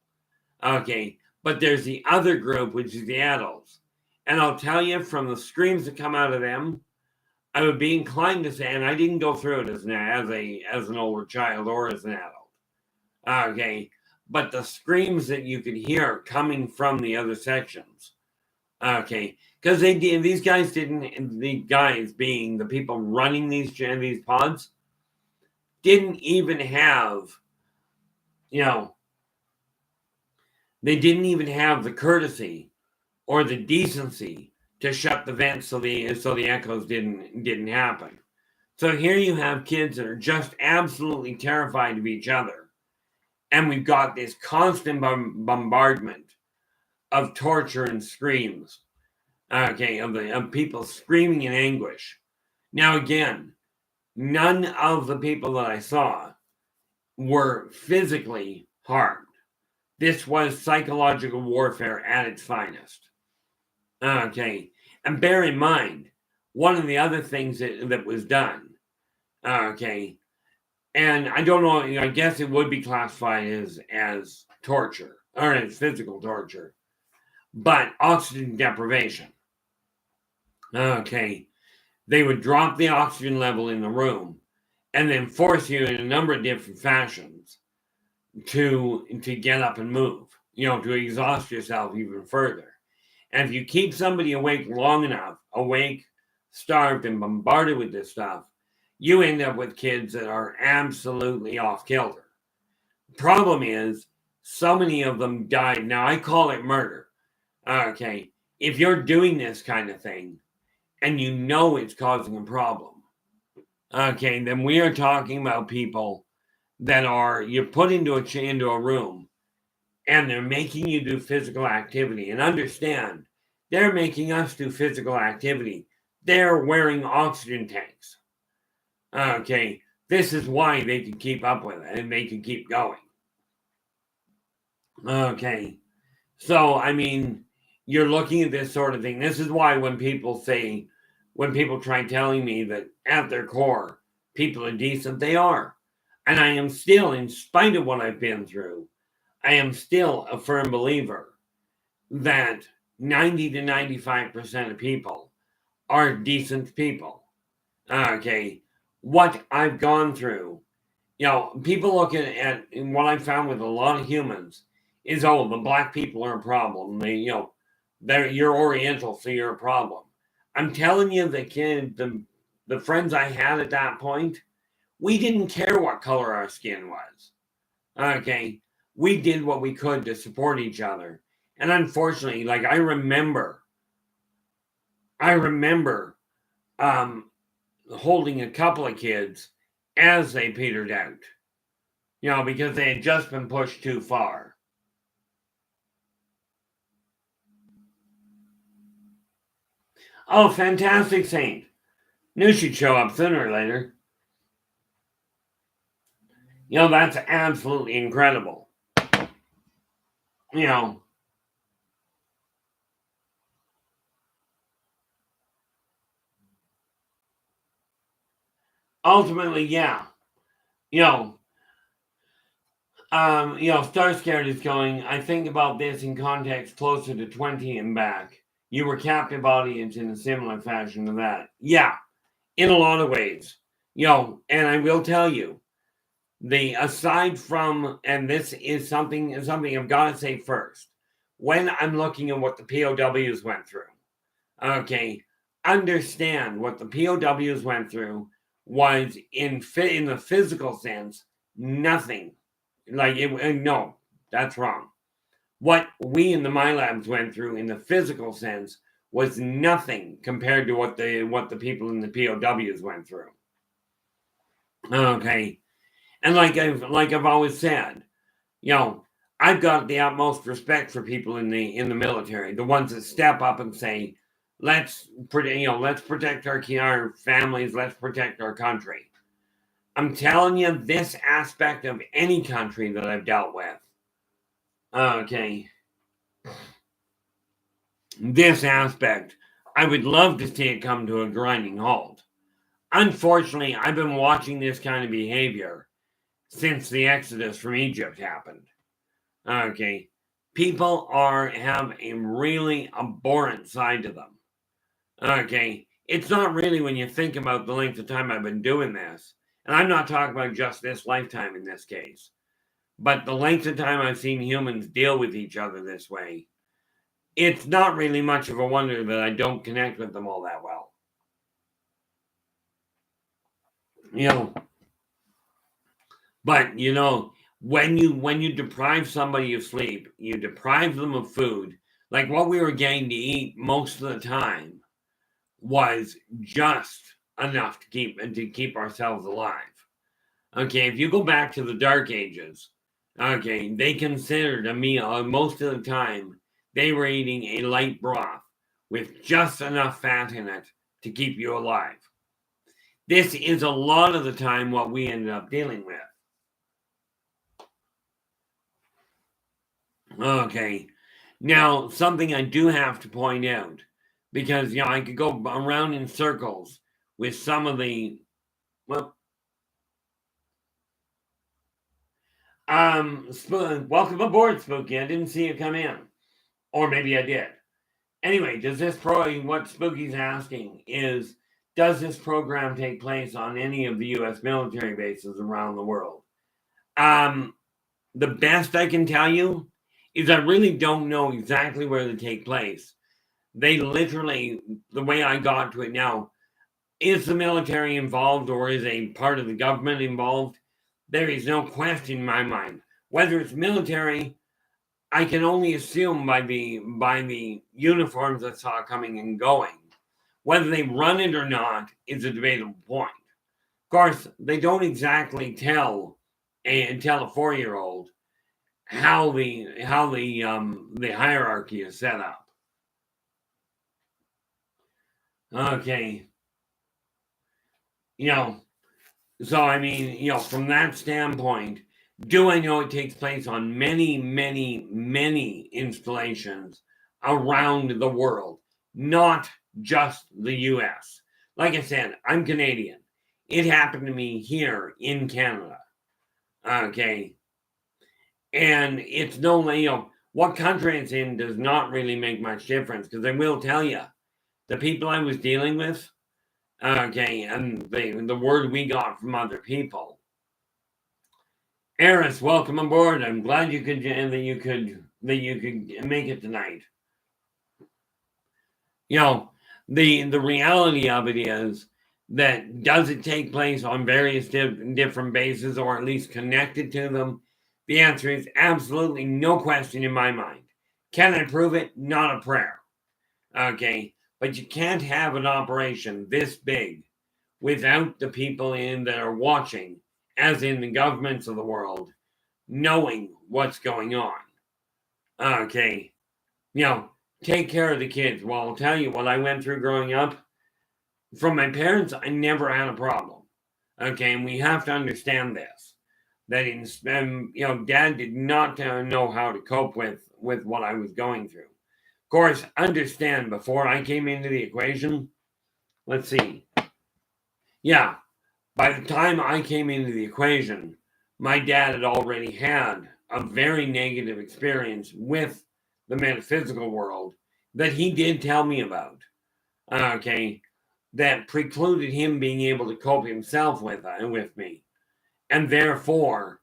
Okay, but there's the other group, which is the adults. And I'll tell you, from the screams that come out of them, I would be inclined to say, and I didn't go through it as an older child or as an adult. Okay, but the screams that you could hear coming from the other sections. Okay, because these guys didn't, the guys being the people running these pods, didn't even have, they didn't even have the courtesy or the decency to shut the vents so the echoes didn't happen. So here you have kids that are just absolutely terrified of each other, and we've got this constant bombardment of torture and screams. Okay, of people screaming in anguish. Now again, none of the people that I saw were physically harmed. This was psychological warfare at its finest. Okay, and bear in mind, one of the other things that was done, okay, and I don't know, I guess it would be classified as torture, or as physical torture, but oxygen deprivation. Okay, they would drop the oxygen level in the room and then force you in a number of different fashions to get up and move, to exhaust yourself even further. And if you keep somebody awake long enough, starved, and bombarded with this stuff, you end up with kids that are absolutely off kilter. The problem is, so many of them died. Now, I call it murder. Okay, if you're doing this kind of thing, and it's causing a problem, okay, then we are talking about people that you're put into a room, and they're making you do physical activity. And understand, they're making us do physical activity. They're wearing oxygen tanks. Okay, this is why they can keep up with it and they can keep going. Okay, so you're looking at this sort of thing. This is why when people try telling me that at their core, people are decent, they are. And I am still, in spite of what I've been through, I am still a firm believer that 90 to 95% of people are decent people. Okay, what I've gone through, people look at what I found with a lot of humans is, the black people are a problem. You're Oriental, so you're a problem. I'm telling you, the friends I had at that point we didn't care what color our skin was. Okay. We did what we could to support each other. And unfortunately, like I remember holding a couple of kids as they petered out, because they had just been pushed too far. Oh, fantastic Saint. Knew she'd show up sooner or later. That's absolutely incredible. Ultimately, yeah. Star Scared is going, I think about this in context closer to 20 and back. You were captive audience in a similar fashion to that. Yeah, in a lot of ways. And I will tell you, aside from, and this is something I've got to say first, when I'm looking at what the POWs went through, okay, understand what the POWs went through was in the physical sense, nothing. No, that's wrong. What we in the Milabs went through in the physical sense was nothing compared to what the people in the POWs went through. Okay. And like I've always said, I've got the utmost respect for people in the military, the ones that step up and say, let's protect our families, let's protect our country. I'm telling you, this aspect of any country that I've dealt with, okay, this aspect, I would love to see it come to a grinding halt. Unfortunately, I've been watching this kind of behavior since the exodus from Egypt happened. Okay, people have a really abhorrent side to them. Okay, it's not really when you think about the length of time I've been doing this. And I'm not talking about just this lifetime in this case, but the length of time I've seen humans deal with each other this way, it's not really much of a wonder that I don't connect with them all that well. But when you deprive somebody of sleep, you deprive them of food. Like what we were getting to eat most of the time was just enough to keep ourselves alive. Okay, if you go back to the Dark Ages, okay, they considered a meal most of the time they were eating a light broth with just enough fat in it to keep you alive. This is a lot of the time what we ended up dealing with. Okay, now something I do have to point out, because I could go around in circles with some of the welcome aboard, Spooky. I didn't see you come in, or maybe I did. Anyway, what Spooky's asking is, does this program take place on any of the U.S. military bases around the world? The best I can tell you is I really don't know exactly where they take place. They literally, the way I got to it now, is the military involved or is a part of the government involved? There is no question in my mind. Whether it's military, I can only assume by the uniforms I saw coming and going. Whether they run it or not is a debatable point. Of course, they don't exactly tell a 4-year-old how the hierarchy is set up. Okay. So I mean, from that standpoint, do I know it takes place on many, many, many installations around the world, not just the US. Like I said, I'm Canadian. It happened to me here in Canada. Okay. And it's what country it's in does not really make much difference, because I will tell you, the people I was dealing with, okay, and the word we got from other people. Eris, welcome aboard. I'm glad you could make it tonight. The reality of it is that does it take place on various different bases, or at least connected to them? The answer is absolutely no question in my mind. Can I prove it? Not a prayer. Okay, but you can't have an operation this big without the people in that are watching, as in the governments of the world, knowing what's going on. Okay, take care of the kids. Well, I'll tell you what I went through growing up. From my parents, I never had a problem. Okay, and we have to understand this. That Dad did not know how to cope with what I was going through. Of course, understand, before I came into the equation, let's see. Yeah, by the time I came into the equation, my dad had already had a very negative experience with the metaphysical world that he did tell me about. Okay, that precluded him being able to cope himself with me. And therefore,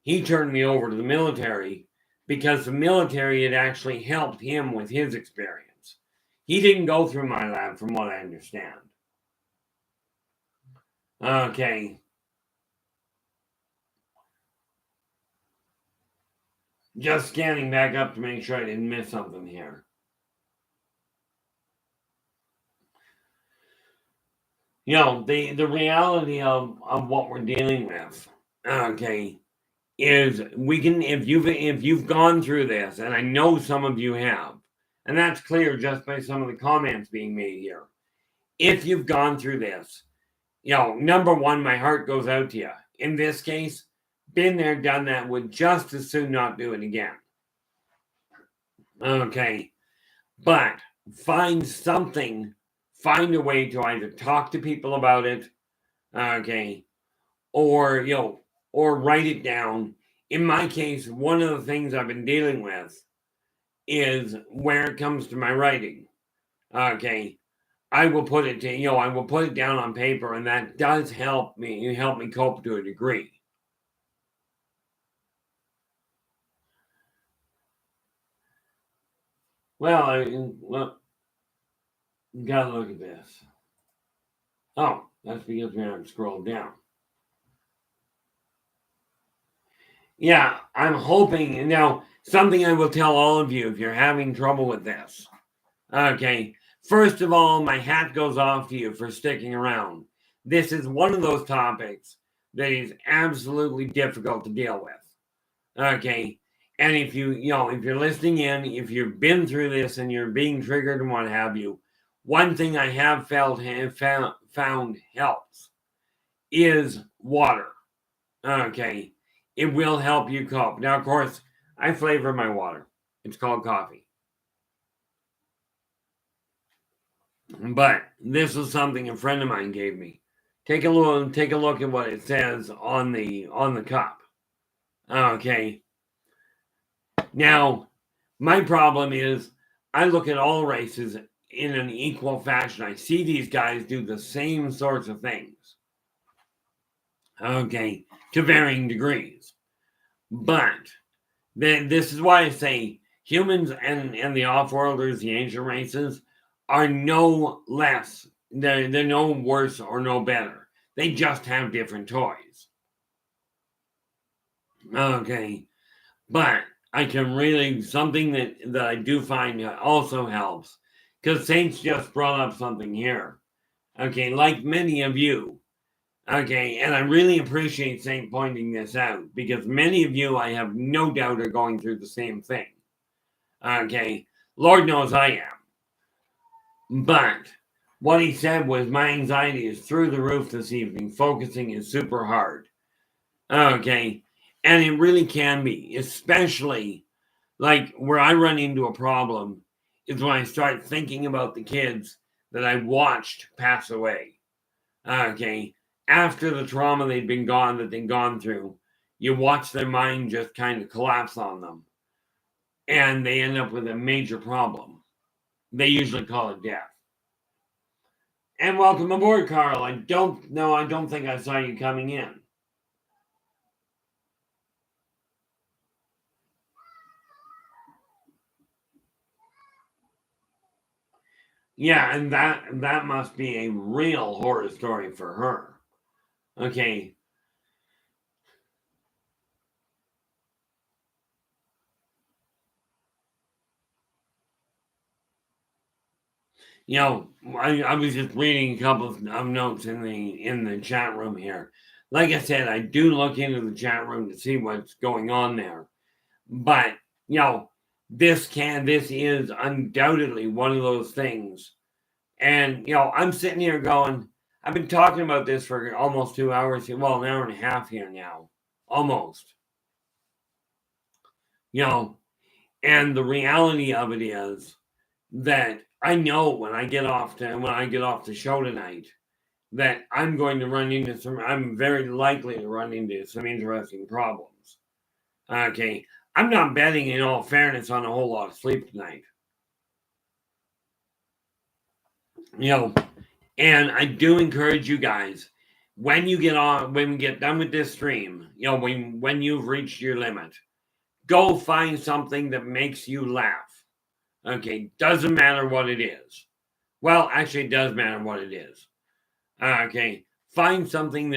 he turned me over to the military because the military had actually helped him with his experience. He didn't go through my lab, from what I understand. Okay. Just scanning back up to make sure I didn't miss something here. The reality of what we're dealing with, okay, is we can, if you've gone through this, and I know some of you have, and that's clear just by some of the comments being made here. If you've gone through this, number one, my heart goes out to you. In this case, been there, done that, would just as soon not do it again. Okay, but find a way to either talk to people about it, okay, or write it down. In my case, one of the things I've been dealing with is where it comes to my writing. Okay, I will put it down on paper, and that does help me cope to a degree. Well, you gotta look at this. Oh, that's because we haven't scrolled down. Yeah, I'm hoping. Now, something I will tell all of you if you're having trouble with this. Okay, first of all, my hat goes off to you for sticking around. This is one of those topics that is absolutely difficult to deal with. Okay, and if if you're listening in, if you've been through this and you're being triggered and what have you, one thing I have found helps is water. Okay, it will help you cope. Now, of course, I flavor my water. It's called coffee. But this is something a friend of mine gave me. Take a look at what it says on the cup. Okay. Now, my problem is I look at all races in an equal fashion. I see these guys do the same sorts of things. Okay, to varying degrees. But this is why I say humans and the off-worlders, the ancient races, are no less. They're no worse or no better. They just have different toys. Okay, but I can really, something that I do find also helps, because Saints just brought up something here. Okay, like many of you. Okay, and I really appreciate Saint pointing this out, because many of you, I have no doubt, are going through the same thing. Okay, Lord knows I am. But what he said was, my anxiety is through the roof this evening. Focusing is super hard. Okay, and it really can be, especially like where I run into a problem is when I start thinking about the kids that I watched pass away. Okay, after the trauma they'd gone through, you watch their mind just kind of collapse on them, and they end up with a major problem. They usually call it death. And welcome aboard, Carl. I don't think I saw you coming in. Yeah, and that must be a real horror story for her. Okay. I was just reading a couple of notes in the chat room here. Like I said, I do look into the chat room to see what's going on there. But this is undoubtedly one of those things. And I'm sitting here going, I've been talking about this for almost 2 hours here. Well, an hour and a half here now. Almost. And the reality of it is that I know when I get off the show tonight that I'm very likely to run into some interesting problems. Okay. I'm not betting, in all fairness, on a whole lot of sleep tonight. And I do encourage you guys, when we get done with this stream, when you've reached your limit, go find something that makes you laugh. Okay, doesn't matter what it is. Well, actually, it does matter what it is. Okay, find something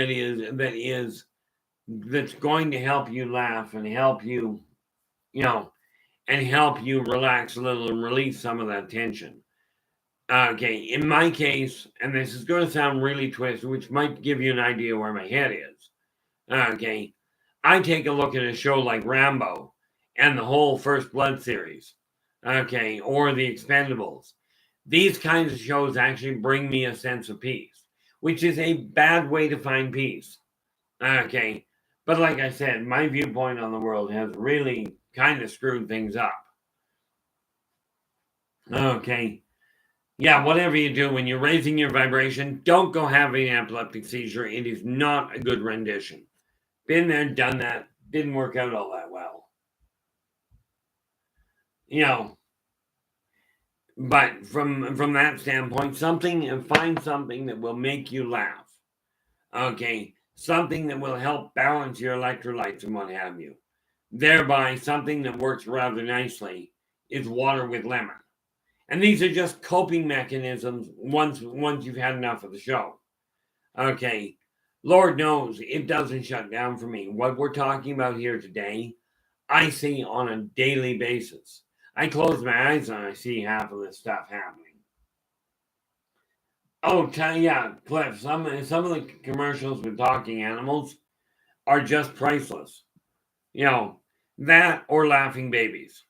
that's going to help you laugh and help you, relax a little and release some of that tension. Okay, in my case, and this is going to sound really twisted, which might give you an idea where my head is. Okay, I take a look at a show like Rambo and the whole First Blood series. Okay, or The Expendables. These kinds of shows actually bring me a sense of peace, which is a bad way to find peace. Okay, but like I said, my viewpoint on the world has really kind of screwed things up. Okay. Yeah, whatever you do, when you're raising your vibration, don't go having an epileptic seizure. It is not a good rendition. Been there, done that. Didn't work out all that well. But from that standpoint, find something that will make you laugh. Okay, something that will help balance your electrolytes and what have you. Thereby, something that works rather nicely is water with lemon. And these are just coping mechanisms once you've had enough of the show. Okay, Lord knows it doesn't shut down for me. What we're talking about here today, I see on a daily basis. I close my eyes and I see half of this stuff happening. Oh, yeah, Cliff, some of the commercials with talking animals are just priceless. That or laughing babies.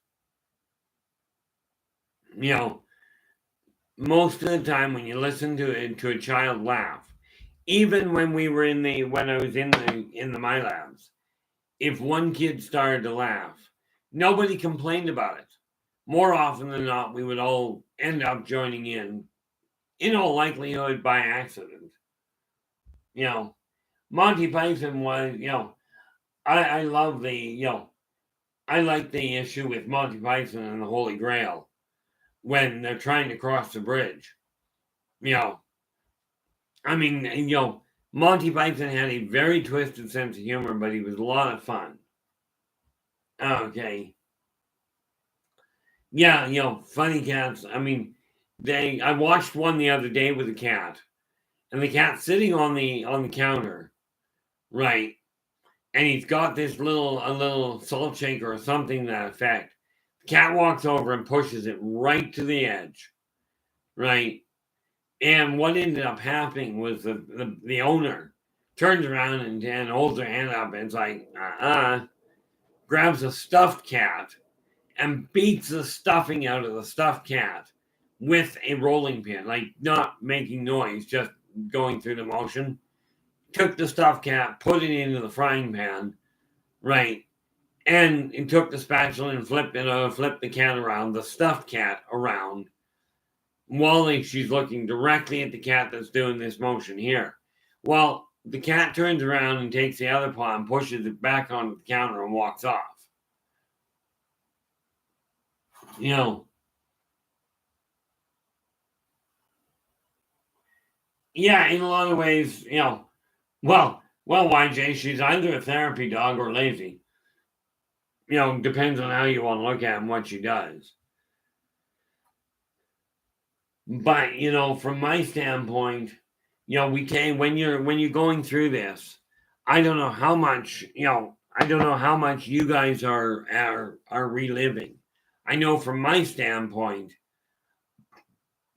Most of the time when you listen to a child laugh, even when I was in the Milabs, if one kid started to laugh, nobody complained about it. More often than not, we would all end up joining in all likelihood by accident. Monty Python was, I love I like the issue with Monty Python and the Holy Grail when they're trying to cross the bridge. Monty Python had a very twisted sense of humor, but he was a lot of fun. Okay. Yeah, funny cats. I watched one the other day with a cat, and the cat's sitting on the counter, right? And he's got a little salt shaker or something to that effect. The cat walks over and pushes it right to the edge, right? And what ended up happening was the owner turns around and holds her hand up and it's like, grabs a stuffed cat and beats the stuffing out of the stuffed cat with a rolling pin, like not making noise, just going through the motion. Took the stuffed cat, put it into the frying pan, right? And it took the spatula and flipped the cat around, the stuffed cat around, while she's looking directly at the cat that's doing this motion here. Well, the cat turns around and takes the other paw and pushes it back onto the counter and walks off. Yeah, in a lot of ways, well, YJ, she's either a therapy dog or lazy. Depends on how you want to look at it and what she does. But, from my standpoint, we can, when you're going through this, I don't know how much, I don't know how much you guys are reliving. I know from my standpoint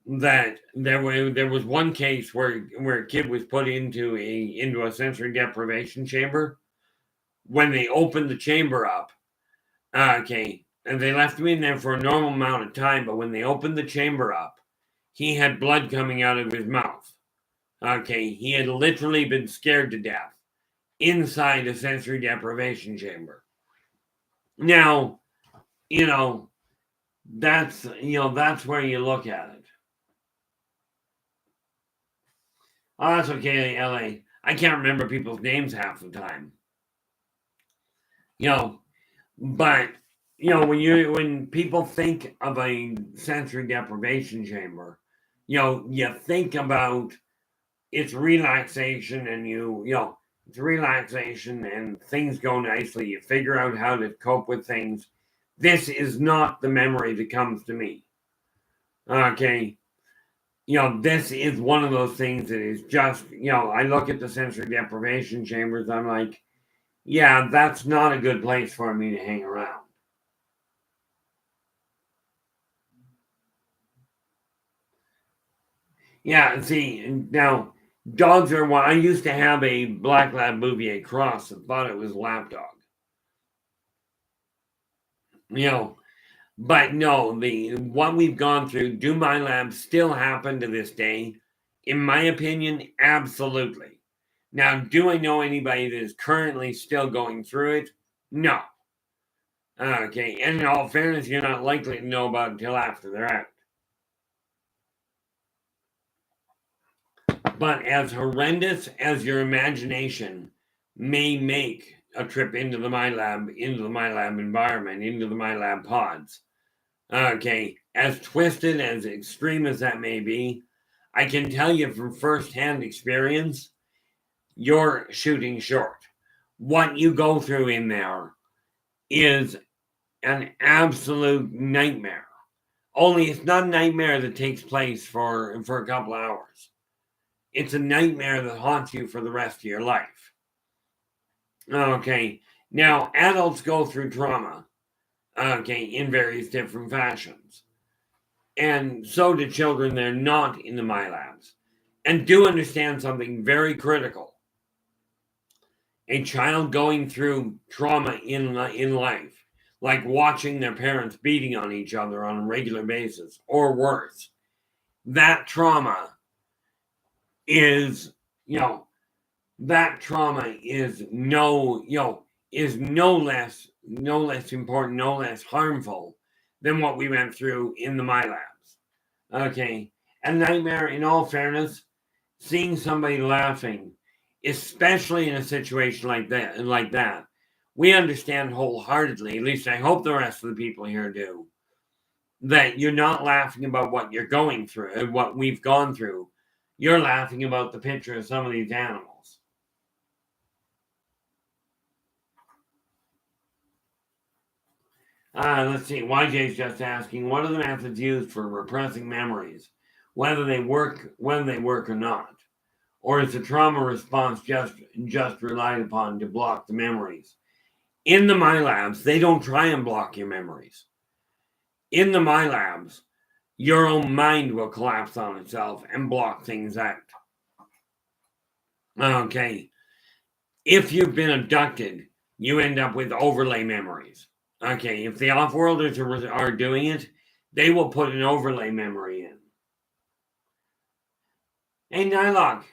that there was one case where a kid was put into a sensory deprivation chamber. When they opened the chamber up, and they left him in there for a normal amount of time, but when they opened the chamber up, he had blood coming out of his mouth. He had literally been scared to death inside a sensory deprivation chamber. Now, that's where you look at it. Oh, that's okay, LA. I can't remember people's names half the time. But when people think of a sensory deprivation chamber, you think about its relaxation, and it's relaxation and things go nicely. You figure out how to cope with things. This is not the memory that comes to me. This is one of those things that is just, I look at the sensory deprivation chambers, I'm like, yeah, that's not a good place for me to hang around. Yeah, see, now, dogs are one. I used to have a Black Lab Bouvier cross and thought it was a lapdog. But no, what we've gone through, do my labs still happen to this day? In my opinion, absolutely. Now, do I know anybody that is currently still going through it? No. And in all fairness, you're not likely to know about it until after they're out. But as horrendous as your imagination may make a trip into the MyLab environment, into the MyLab pods, as twisted, as extreme as that may be, I can tell you from firsthand experience, you're shooting short. What you go through in there is an absolute nightmare. Only it's not a nightmare that takes place for a couple hours. It's a nightmare that haunts you for the rest of your life. Now adults go through trauma, in various different fashions. And so do children. They're not in the MyLabs. And do understand something very critical. A child going through trauma in life, like watching their parents beating on each other on a regular basis, or worse, that trauma is, that trauma is no less important, no less harmful than what we went through in the MyLabs. A nightmare, in all fairness, seeing somebody laughing, especially in a situation like that, we understand wholeheartedly, at least I hope the rest of the people here do, that you're not laughing about what you're going through, what we've gone through. You're laughing about the picture of some of these animals. Let's see. YJ's just asking, what are the methods used for repressing memories, whether they work or not? Or is the trauma response just relied upon to block the memories? In the MyLabs, they don't try and block your memories. In the MyLabs, your own mind will collapse on itself and block things out. If you've been abducted, you end up with overlay memories. If the off-worlders are doing it, they will put an overlay memory in. Hey, Nylock,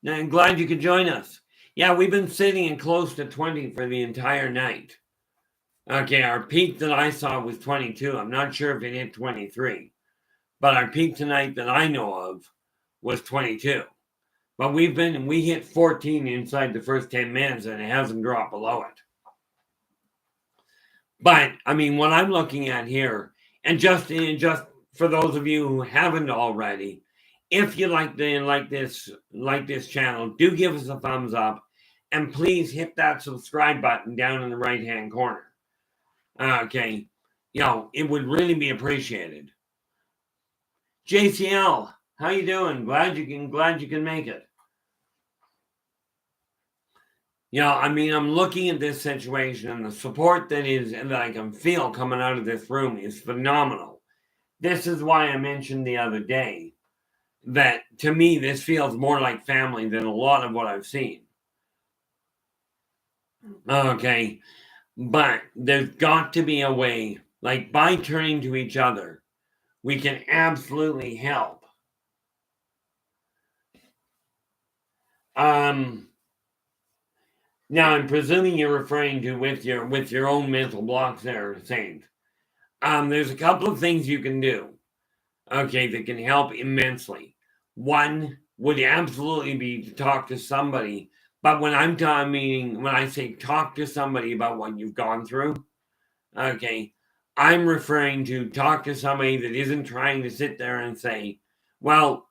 I'm glad you could join us. Yeah, we've been sitting in close to 20 for the entire night. Our peak that I saw was 22. I'm not sure if it hit 23. But our peak tonight that I know of was 22. But we hit 14 inside the first 10 minutes, and it hasn't dropped below it. But I mean, what I'm looking at here, and just for those of you who haven't already, if you like this channel, do give us a thumbs up, and please hit that subscribe button down in the right hand corner. It would really be appreciated. JCL, how you doing? Glad you can make it. I'm looking at this situation, and the support that I can feel coming out of this room is phenomenal. This is why I mentioned the other day that to me this feels more like family than a lot of what I've seen. Okay, but there's got to be a way, like by turning to each other, we can absolutely help. Now I'm presuming you're referring to with your own mental blocks there, Saint. There's a couple of things you can do, okay, that can help immensely. One would absolutely be to talk to somebody, but when I say talk to somebody about what you've gone through, okay, I'm referring to talk to somebody that isn't trying to sit there and say, well,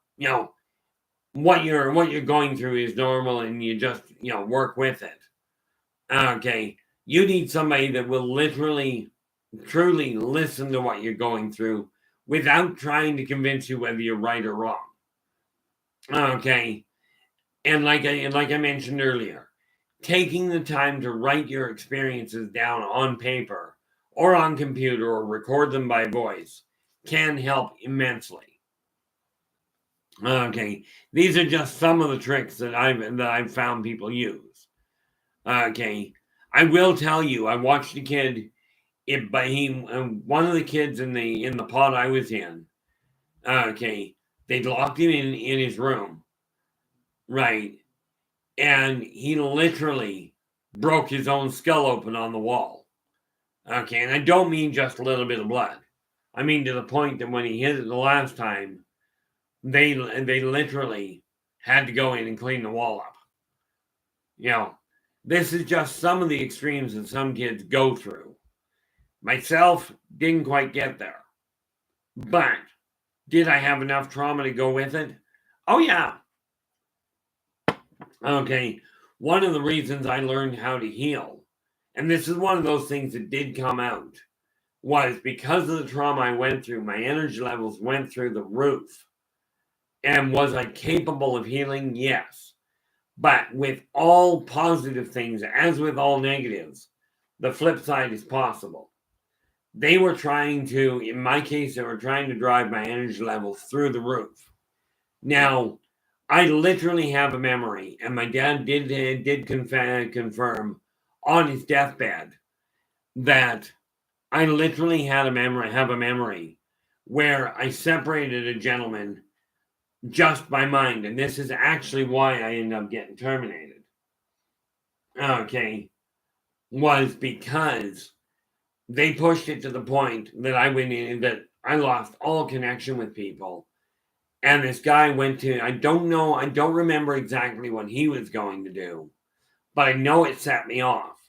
what you're going through is normal and you just, work with it. Okay, you need somebody that will literally, truly listen to what you're going through without trying to convince you whether you're right or wrong. Okay, and like I mentioned earlier, taking the time to write your experiences down on paper or on computer or record them by voice can help immensely. Okay, these are just some of the tricks that I've found people use. Okay, I will tell you, I watched a kid. One of the kids in the pod I was in. Okay, they locked him in his room, right, and he literally broke his own skull open on the wall. Okay, and I don't mean just a little bit of blood. I mean to the point that when he hit it the last time, they literally had to go in and clean the wall up. This is just some of the extremes that some kids go through. Myself didn't quite get there. But did I have enough trauma to go with it? Oh, yeah. Okay. One of the reasons I learned how to heal, and this is one of those things that did come out, was because of the trauma I went through, my energy levels went through the roof. And was I capable of healing? Yes. But with all positive things, as with all negatives, the flip side is possible. They were trying to, in my case, they were trying to drive my energy levels through the roof. Now, I literally have a memory, and my dad did confirm on his deathbed that I literally have a memory where I separated a gentleman just by mind, and this is actually why I ended up getting terminated. Okay, was because they pushed it to the point that I lost all connection with people. And this guy went to, I don't remember exactly what he was going to do, but I know it set me off.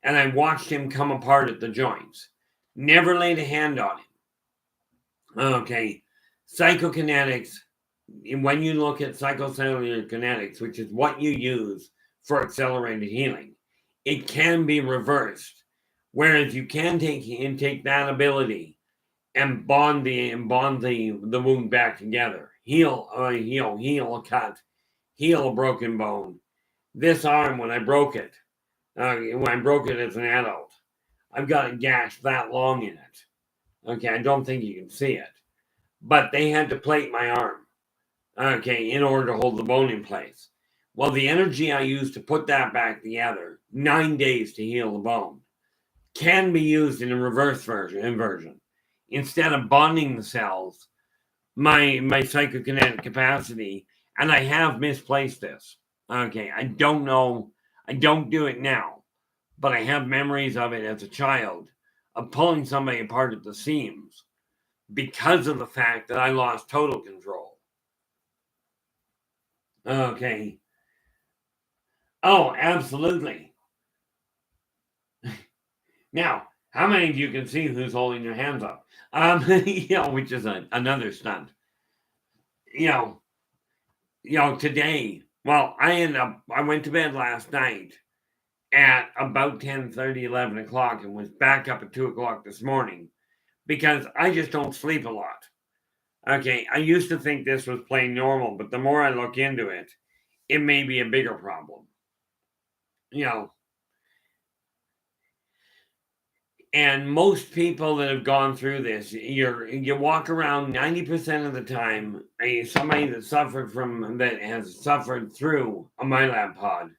And I watched him come apart at the joints. Never laid a hand on him. Okay, psychokinetics, when you look at psychocellular kinetics, which is what you use for accelerated healing, it can be reversed. Whereas you can take that ability and bond the wound back together. Heal a cut, heal a broken bone. This arm, when I broke it as an adult, I've got a gash that long in it. Okay, I don't think you can see it. But they had to plate my arm, okay, in order to hold the bone in place. Well, the energy I used to put that back together, 9 days to heal the bone, can be used in a reverse inversion. Instead of bonding the cells, my psychokinetic capacity, and I have misplaced this. Okay, I don't know, I don't do it now, but I have memories of it as a child, of pulling somebody apart at the seams because of the fact that I lost total control. Okay. Oh, absolutely. Now, how many of you can see who's holding their hands up? Which is another stunt. Today, well, I went to bed last night at about 10:30, 11 o'clock and was back up at 2 o'clock this morning because I just don't sleep a lot. Okay, I used to think this was plain normal, but the more I look into it, it may be a bigger problem. You know, and most people that have gone through this, you walk around 90% of the time, somebody that has suffered through a Milab pod.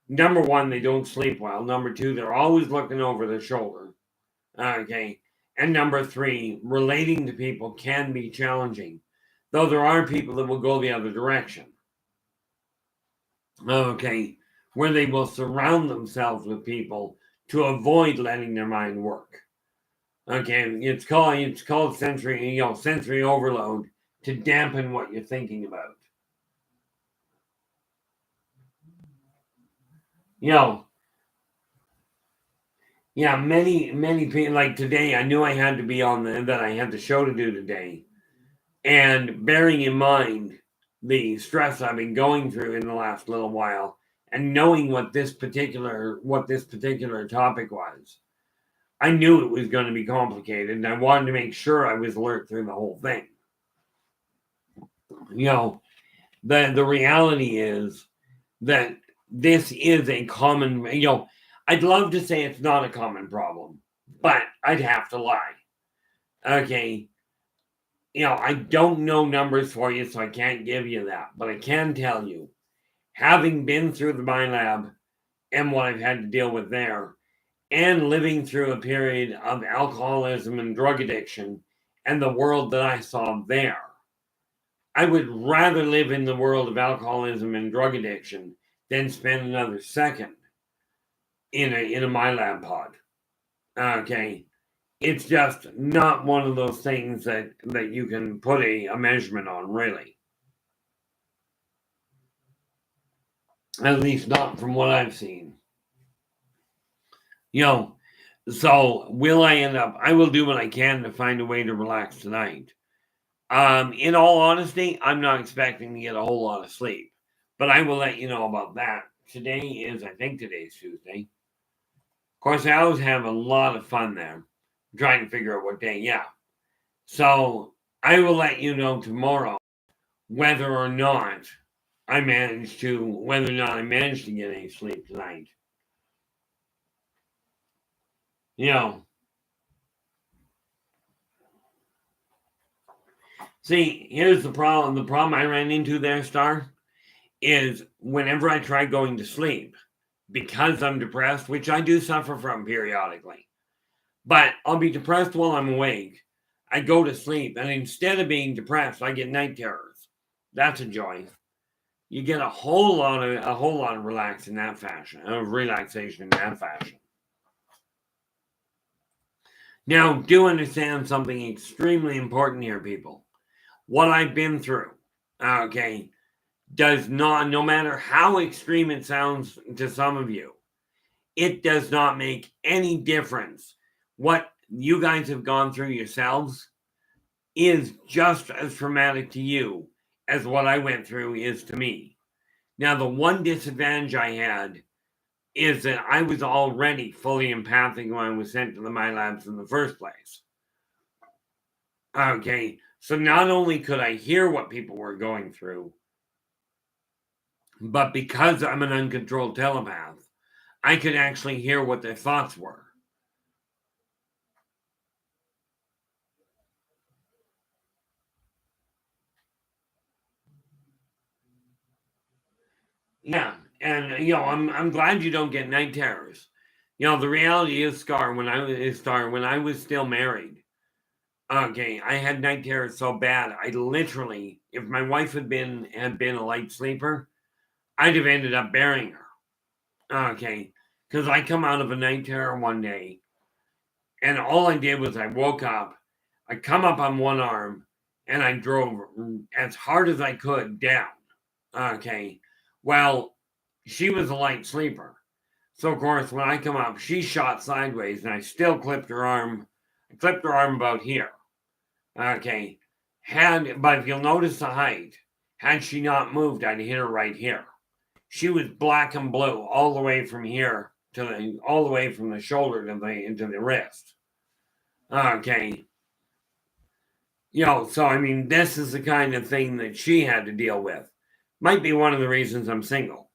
Number one, they don't sleep well. Number two, they're always looking over their shoulder. Okay. And number three, relating to people can be challenging, though there are people that will go the other direction. Okay. Where they will surround themselves with people to avoid letting their mind work. Okay. It's called sensory overload to dampen what you're thinking about. Yeah, many people, like today, I knew I had to be that I had the show to do today. And bearing in mind the stress I've been going through in the last little while and knowing what this particular topic was, I knew it was going to be complicated and I wanted to make sure I was alert through the whole thing. The reality is that this is a common, I'd love to say it's not a common problem, but I'd have to lie. Okay. I don't know numbers for you, so I can't give you that. But I can tell you, having been through the Milab and what I've had to deal with there, and living through a period of alcoholism and drug addiction and the world that I saw there, I would rather live in the world of alcoholism and drug addiction than spend another second in a Milab pod. Okay. It's just not one of those things that you can put a measurement on, really. At least not from what I've seen. So will I end up? I will do what I can to find a way to relax tonight. In all honesty, I'm not expecting to get a whole lot of sleep, but I will let you know about that. I think today's Tuesday. Of course, I always have a lot of fun there, trying to figure out what day. Yeah. So I will let you know tomorrow whether or not I managed to get any sleep tonight. See, here's the problem. The problem I ran into there, Star, is whenever I try going to sleep, because I'm depressed, which I do suffer from periodically, but I'll be depressed while I'm awake. I go to sleep, and instead of being depressed, I get night terrors. That's a joy. You get a whole lot of relaxation in that fashion. Now, do understand something extremely important here, people. What I've been through, okay, does not, no matter how extreme it sounds to some of you, it does not make any difference. What you guys have gone through yourselves is just as traumatic to you as what I went through is to me. Now, the one disadvantage I had is that I was already fully empathic when I was sent to the Milabs in the first place. Okay, so not only could I hear what people were going through, but because I'm an uncontrolled telepath, I could actually hear what their thoughts were. Yeah, and I'm glad you don't get night terrors. The reality is, Scar, when I was still married, okay, I had night terrors so bad. I literally, if my wife had been a light sleeper, I'd have ended up burying her. Okay, because I come out of a night terror one day, and all I did was I woke up, I come up on one arm, and I drove as hard as I could down. Okay, well, she was a light sleeper. So, of course, when I come up, she shot sideways, and I still clipped her arm. I clipped her arm about here. Okay. But if you'll notice the height, had she not moved, I'd hit her right here. She was black and blue all the way from here all the way from the shoulder to the wrist. Okay. So I mean, this is the kind of thing that she had to deal with. Might be one of the reasons I'm single.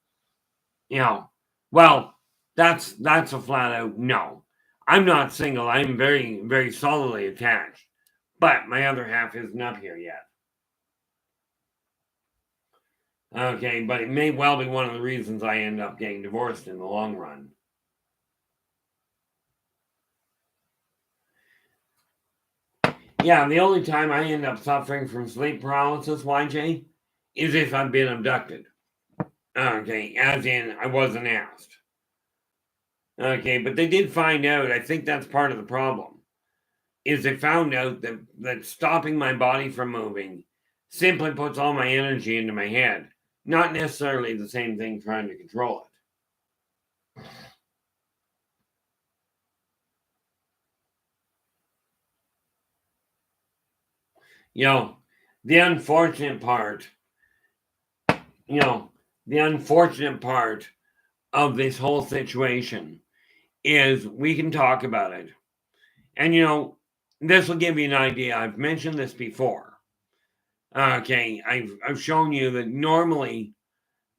Well, that's a flat out no. I'm not single. I'm very, very solidly attached. But my other half isn't up here yet. Okay, but it may well be one of the reasons I end up getting divorced in the long run. Yeah, the only time I end up suffering from sleep paralysis, YJ, is if I've been abducted. Okay, as in I wasn't asked. Okay, but they did find out, I think that's part of the problem, is they found out that stopping my body from moving simply puts all my energy into my head. Not necessarily the same thing trying to control it. The unfortunate part, the unfortunate part of this whole situation is we can talk about it. And, this will give you an idea. I've mentioned this before. Okay, I've shown you that normally,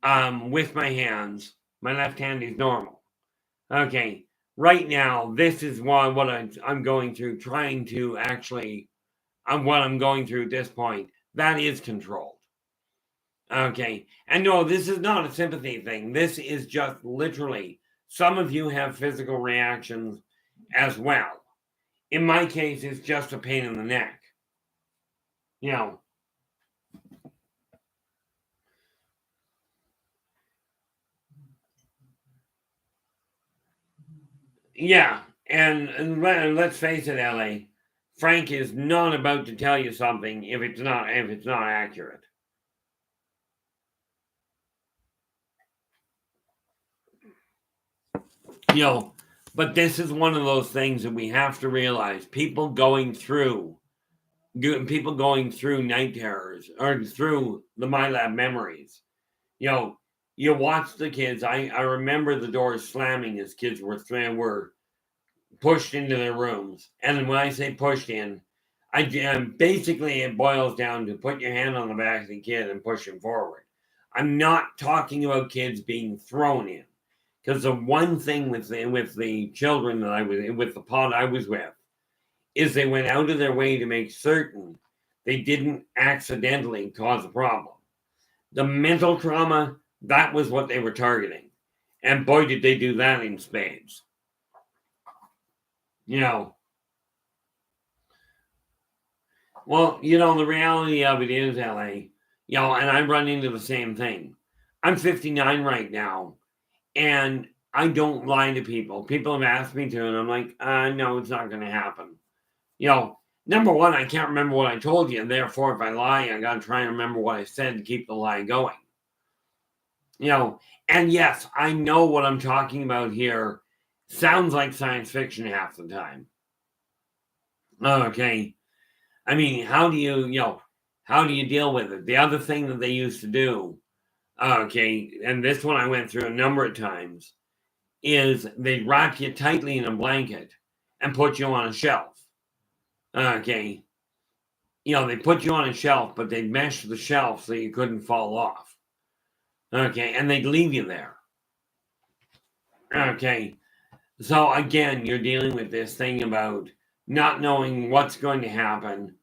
with my hands, my left hand is normal. Okay, right now, this is what I'm going through, trying to actually, what I'm going through at this point, that is controlled. Okay, and no, this is not a sympathy thing. This is just literally, some of you have physical reactions as well. In my case, it's just a pain in the neck. Yeah, and let's face it, LA. Frank is not about to tell you something if it's not accurate. But this is one of those things that we have to realize. People going through night terrors or through the MyLab memories. You watch the kids. I remember the doors slamming as kids were pushed into their rooms. And when I say pushed in, basically it boils down to put your hand on the back of the kid and push him forward. I'm not talking about kids being thrown in, because the one thing with the children that I was with the pod I was with is they went out of their way to make certain they didn't accidentally cause a problem. The mental trauma, that was what they were targeting, and boy did they do that in spades. Well, the reality of it is, LA, and I run into the same thing. I'm 59 right now, and I don't lie to people. People have asked me to, and I'm like, no, it's not going to happen. Number one, I can't remember what I told you, and therefore, if I lie, I got to try and remember what I said to keep the lie going. And yes, I know what I'm talking about here sounds like science fiction half the time. Okay. I mean, how do you deal with it? The other thing that they used to do, okay, and this one I went through a number of times, is they wrap you tightly in a blanket and put you on a shelf. Okay. They put you on a shelf, but they'd mesh the shelf so you couldn't fall off. Okay, and they'd leave you there. Okay. So again, you're dealing with this thing about not knowing what's going to happen.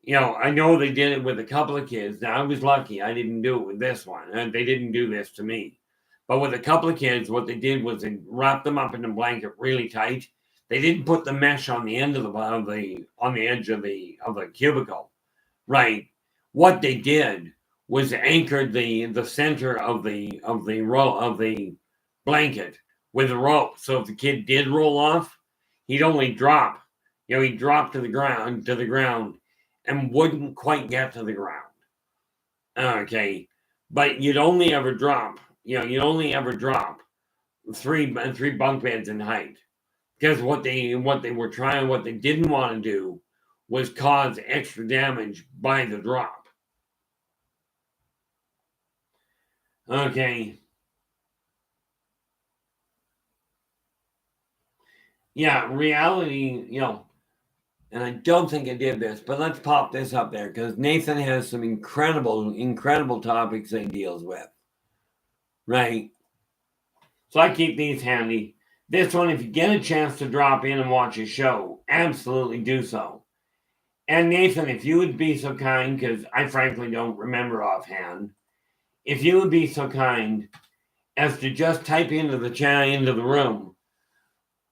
I know they did it with a couple of kids. Now, I was lucky. I didn't do it with this one. They didn't do this to me. But with a couple of kids, what they did was they wrapped them up in a blanket really tight. They didn't put the mesh on the end of on the edge of the cubicle. Right. What they did was anchored the center of the blanket with a rope. So if the kid did roll off, he'd only drop. He'd drop to the ground and wouldn't quite get to the ground. Okay. But you'd only ever drop, three bunk beds in height. Because what they didn't want to do was cause extra damage by the drop. Okay. Yeah, reality, And I don't think I did this, but let's pop this up there because Nathan has some incredible topics that he deals with. Right? So I keep these handy. This one, if you get a chance to drop in and watch a show, absolutely do so. And Nathan, if you would be so kind, because I frankly don't remember offhand, if you would be so kind as to just type into the chat, into the room,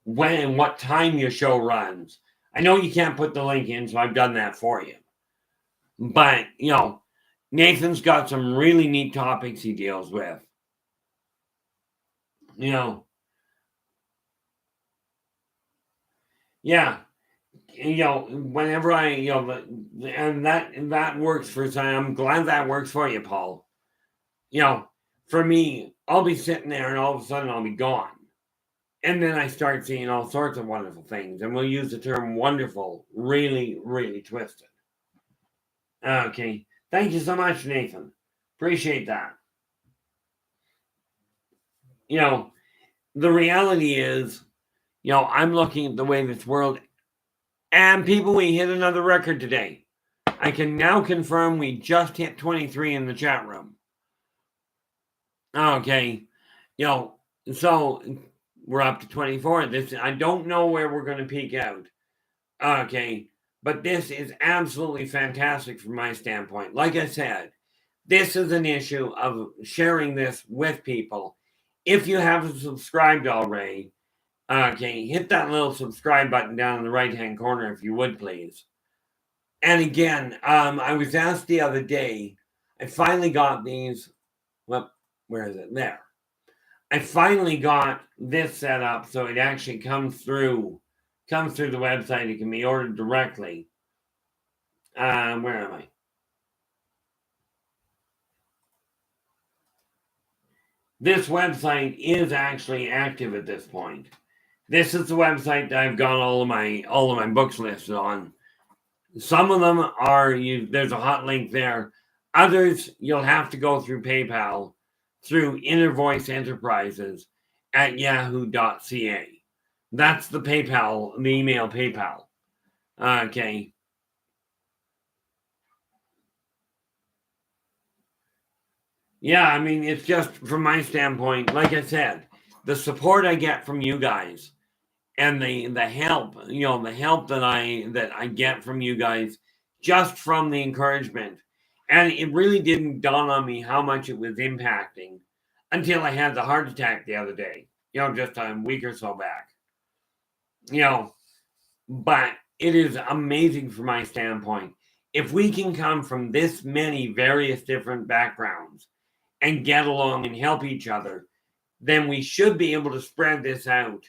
when and what time your show runs. I know you can't put the link in, so I've done that for you. But, Nathan's got some really neat topics he deals with. Yeah. Whenever and that works for some. I'm glad that works for you, Paul. For me, I'll be sitting there and all of a sudden I'll be gone. And then I start seeing all sorts of wonderful things. And we'll use the term wonderful really, really twisted. Okay. Thank you so much, Nathan. Appreciate that. The reality is, I'm looking at the way this world, and people, we hit another record today. I can now confirm we just hit 23 in the chat room. Okay. So we're up to 24. I don't know where we're going to peak out. Okay. But this is absolutely fantastic from my standpoint. Like I said, this is an issue of sharing this with people. If you haven't subscribed already, hit that little subscribe button down in the right-hand corner if you would, please. And again, I was asked the other day, I finally got these. Well, where is it? There. I finally got this set up so it actually comes through the website. It can be ordered directly. Where am I? This website is actually active at this point. This is the website that I've got all of my books listed on. Some of them are there's a hot link there. Others you'll have to go through PayPal through Inner Voice Enterprises at yahoo.ca. That's the PayPal, the email PayPal. Okay. Yeah, I mean, it's just from my standpoint, like I said, the support I get from you guys and the help, the help that I get from you guys just from the encouragement. And it really didn't dawn on me how much it was impacting until I had the heart attack the other day, just a week or so back. But it is amazing from my standpoint. If we can come from this many various different backgrounds and get along and help each other, then we should be able to spread this out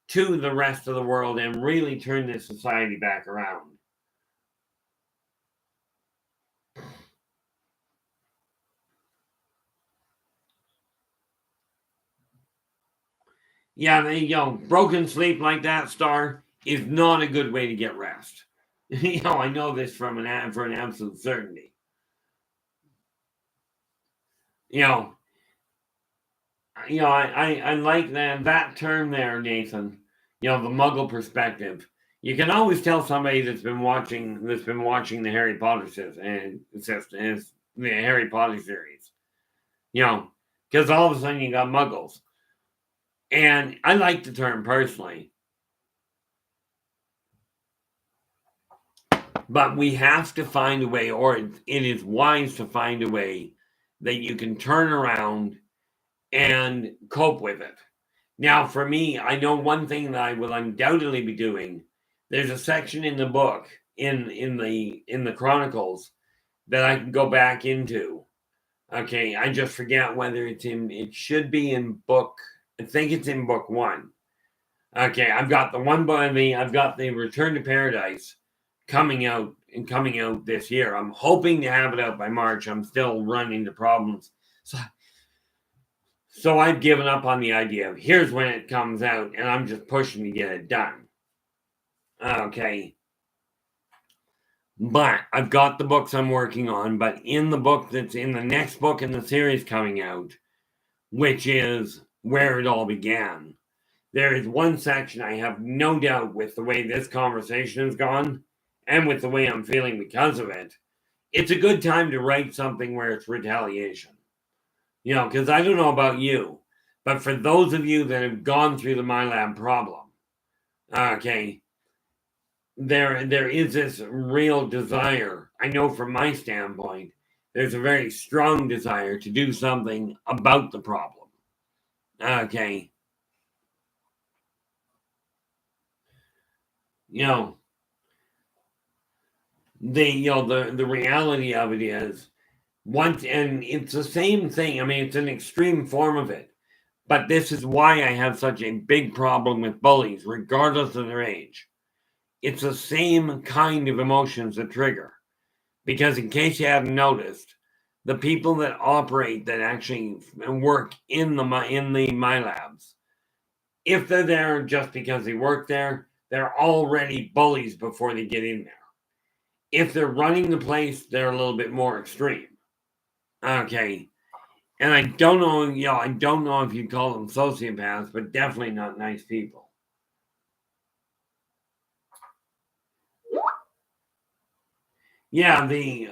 to the rest of the world and really turn this society back around. Yeah, broken sleep like that, Star, is not a good way to get rest. I know this for an absolute certainty. I like that term there, Nathan. The Muggle perspective. You can always tell somebody that's been watching the Harry Potter the Harry Potter series. Because all of a sudden you got Muggles. And I like the term personally. But we have to find a way, or it is wise to find a way that you can turn around and cope with it. Now, for me, I know one thing that I will undoubtedly be doing. There's a section in the book, in the Chronicles, that I can go back into. Okay, I just forget whether it should be in book. I think it's in book 1. Okay, I've got I've got the Return to Paradise coming out this year. I'm hoping to have it out by March. I'm still running into problems. So I've given up on the idea of here's when it comes out, and I'm just pushing to get it done. Okay. But I've got the books I'm working on, but in the book that's in the next book in the series coming out, which is Where It All Began, there is one section I have no doubt with the way this conversation has gone, and with the way I'm feeling because of it, it's a good time to write something where it's retaliation. Because I don't know about you, but for those of you that have gone through the Milab problem, okay, there is this real desire. I know from my standpoint, there's a very strong desire to do something about the problem. Okay. The reality of it is and it's the same thing. I mean, it's an extreme form of it. But this is why I have such a big problem with bullies, regardless of their age. It's the same kind of emotions that trigger. Because in case you haven't noticed, the people that operate, that actually work in the Milabs, if they're there just because they work there, they're already bullies before they get in there. If they're running the place, they're a little bit more extreme. Okay. And I don't know, I don't know if you'd call them sociopaths, but definitely not nice people. Yeah, the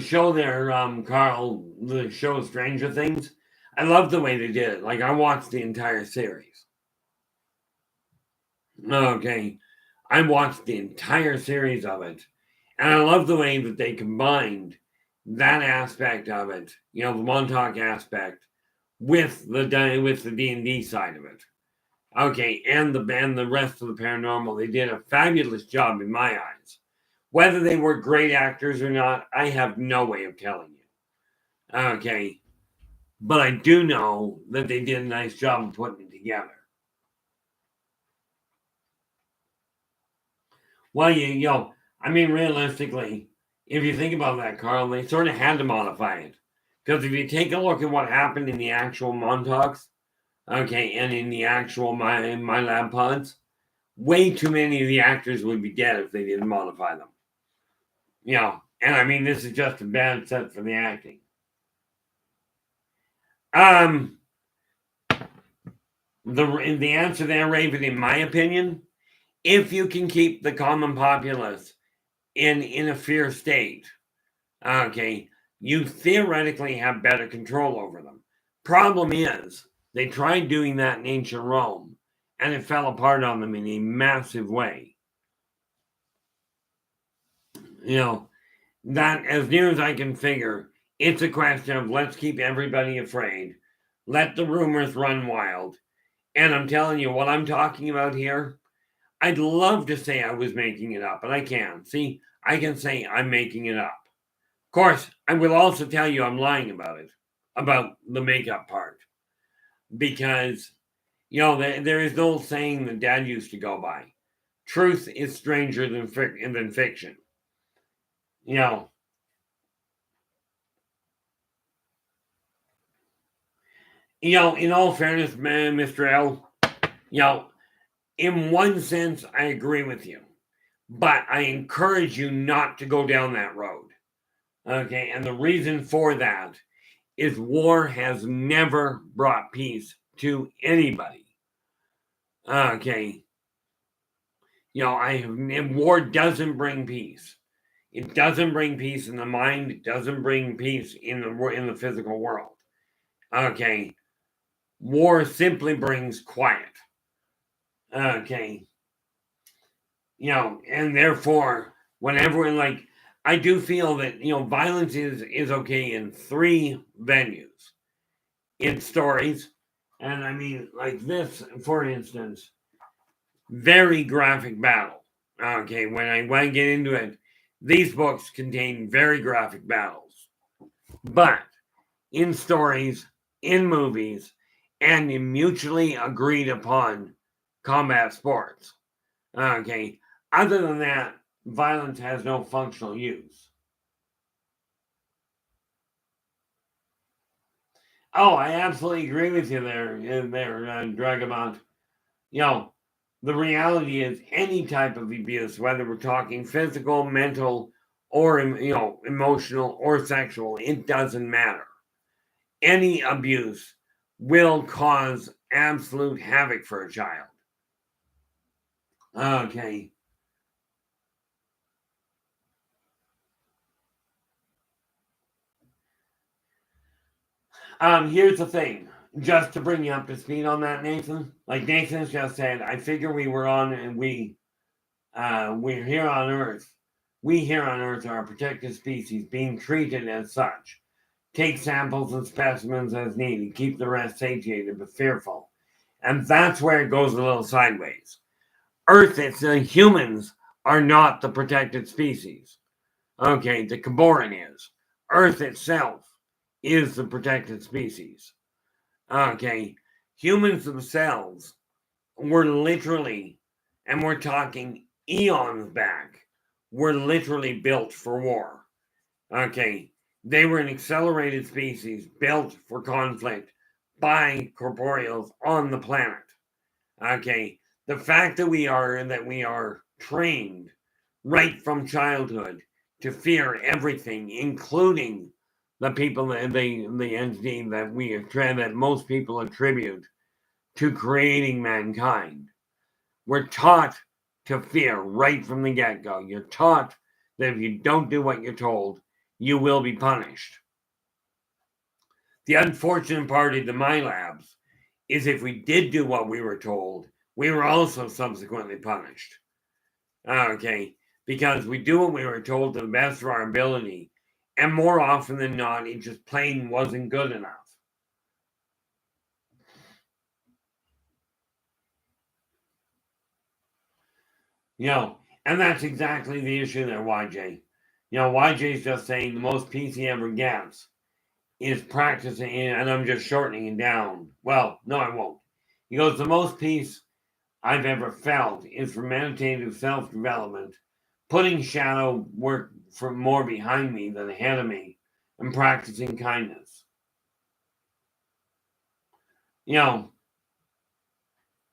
show there, Carl, the show Stranger Things. I love the way they did it. Like, I watched the entire series. Okay. I watched the entire series of it. And I love the way that they combined that aspect of it, the Montauk aspect, with the D&D side of it. Okay, and the rest of the paranormal. They did a fabulous job in my eyes. Whether they were great actors or not, I have no way of telling you. Okay. But I do know that they did a nice job of putting it together. Well, I mean, realistically, if you think about that, Carl, they sort of had to modify it. Because if you take a look at what happened in the actual Montauk's, okay, and in the actual my lab pods, way too many of the actors would be dead if they didn't modify them. And I mean, this is just a bad set for the acting. The answer there, Raven, in my opinion, if you can keep the common populace in a fear state, okay, you theoretically have better control over them. Problem is, they tried doing that in ancient Rome, and it fell apart on them in a massive way. That, as near as I can figure, it's a question of let's keep everybody afraid, let the rumors run wild. And I'm telling you, what I'm talking about here, I'd love to say I was making it up, but I can't. See, I can say I'm making it up. Of course, I will also tell you I'm lying about it, about the makeup part. Because, there is no saying that Dad used to go by. Truth is stranger than fiction. In all fairness, man, Mr. L, in one sense, I agree with you. But I encourage you not to go down that road. Okay, and the reason for that is war has never brought peace to anybody. Okay. War doesn't bring peace. It doesn't bring peace in the mind. It doesn't bring peace in the physical world. Okay. War simply brings quiet. Okay. And therefore, whenever, I do feel that, violence is okay in 3 venues. In stories, and I mean, like this, for instance, very graphic battle. Okay, when I get into it, these books contain very graphic battles. But in stories, in movies, and in mutually agreed upon combat sports. Okay, other than that, violence has no functional use. Oh, I absolutely agree with you there, Dragamont. The reality is any type of abuse, whether we're talking physical, mental, or emotional or sexual, it doesn't matter. Any abuse will cause absolute havoc for a child. Okay. Here's the thing. Just to bring you up to speed on that, Nathan. Like Nathan just said, I figure we were on and we're here on Earth. We here on Earth are a protected species being treated as such. Take samples and specimens as needed. Keep the rest satiated but fearful. And that's where it goes a little sideways. Earth, it's the humans are not the protected species. Okay, the Caboran is. Earth itself is the protected species. Okay, humans themselves were literally, and we're talking eons back, were literally built for war. Okay, they were an accelerated species built for conflict by corporeals on the planet. Okay, the fact that we are trained right from childhood to fear everything, including the people that the entity that most people attribute to creating mankind. We're taught to fear right from the get-go. You're taught that if you don't do what you're told, you will be punished. The unfortunate part of the Milabs is if we did do what we were told, we were also subsequently punished. Okay, because we do what we were told to the best of our ability, and more often than not, it just plain wasn't good enough. You know, and that's exactly the issue there, YJ. You know, YJ's just saying the most peace he ever gets is practicing, and I'm just shortening it down. Well, no, I won't. He goes, the most peace I've ever felt is from meditative self-development, putting shadow work from more behind me than ahead of me, and practicing kindness. You know,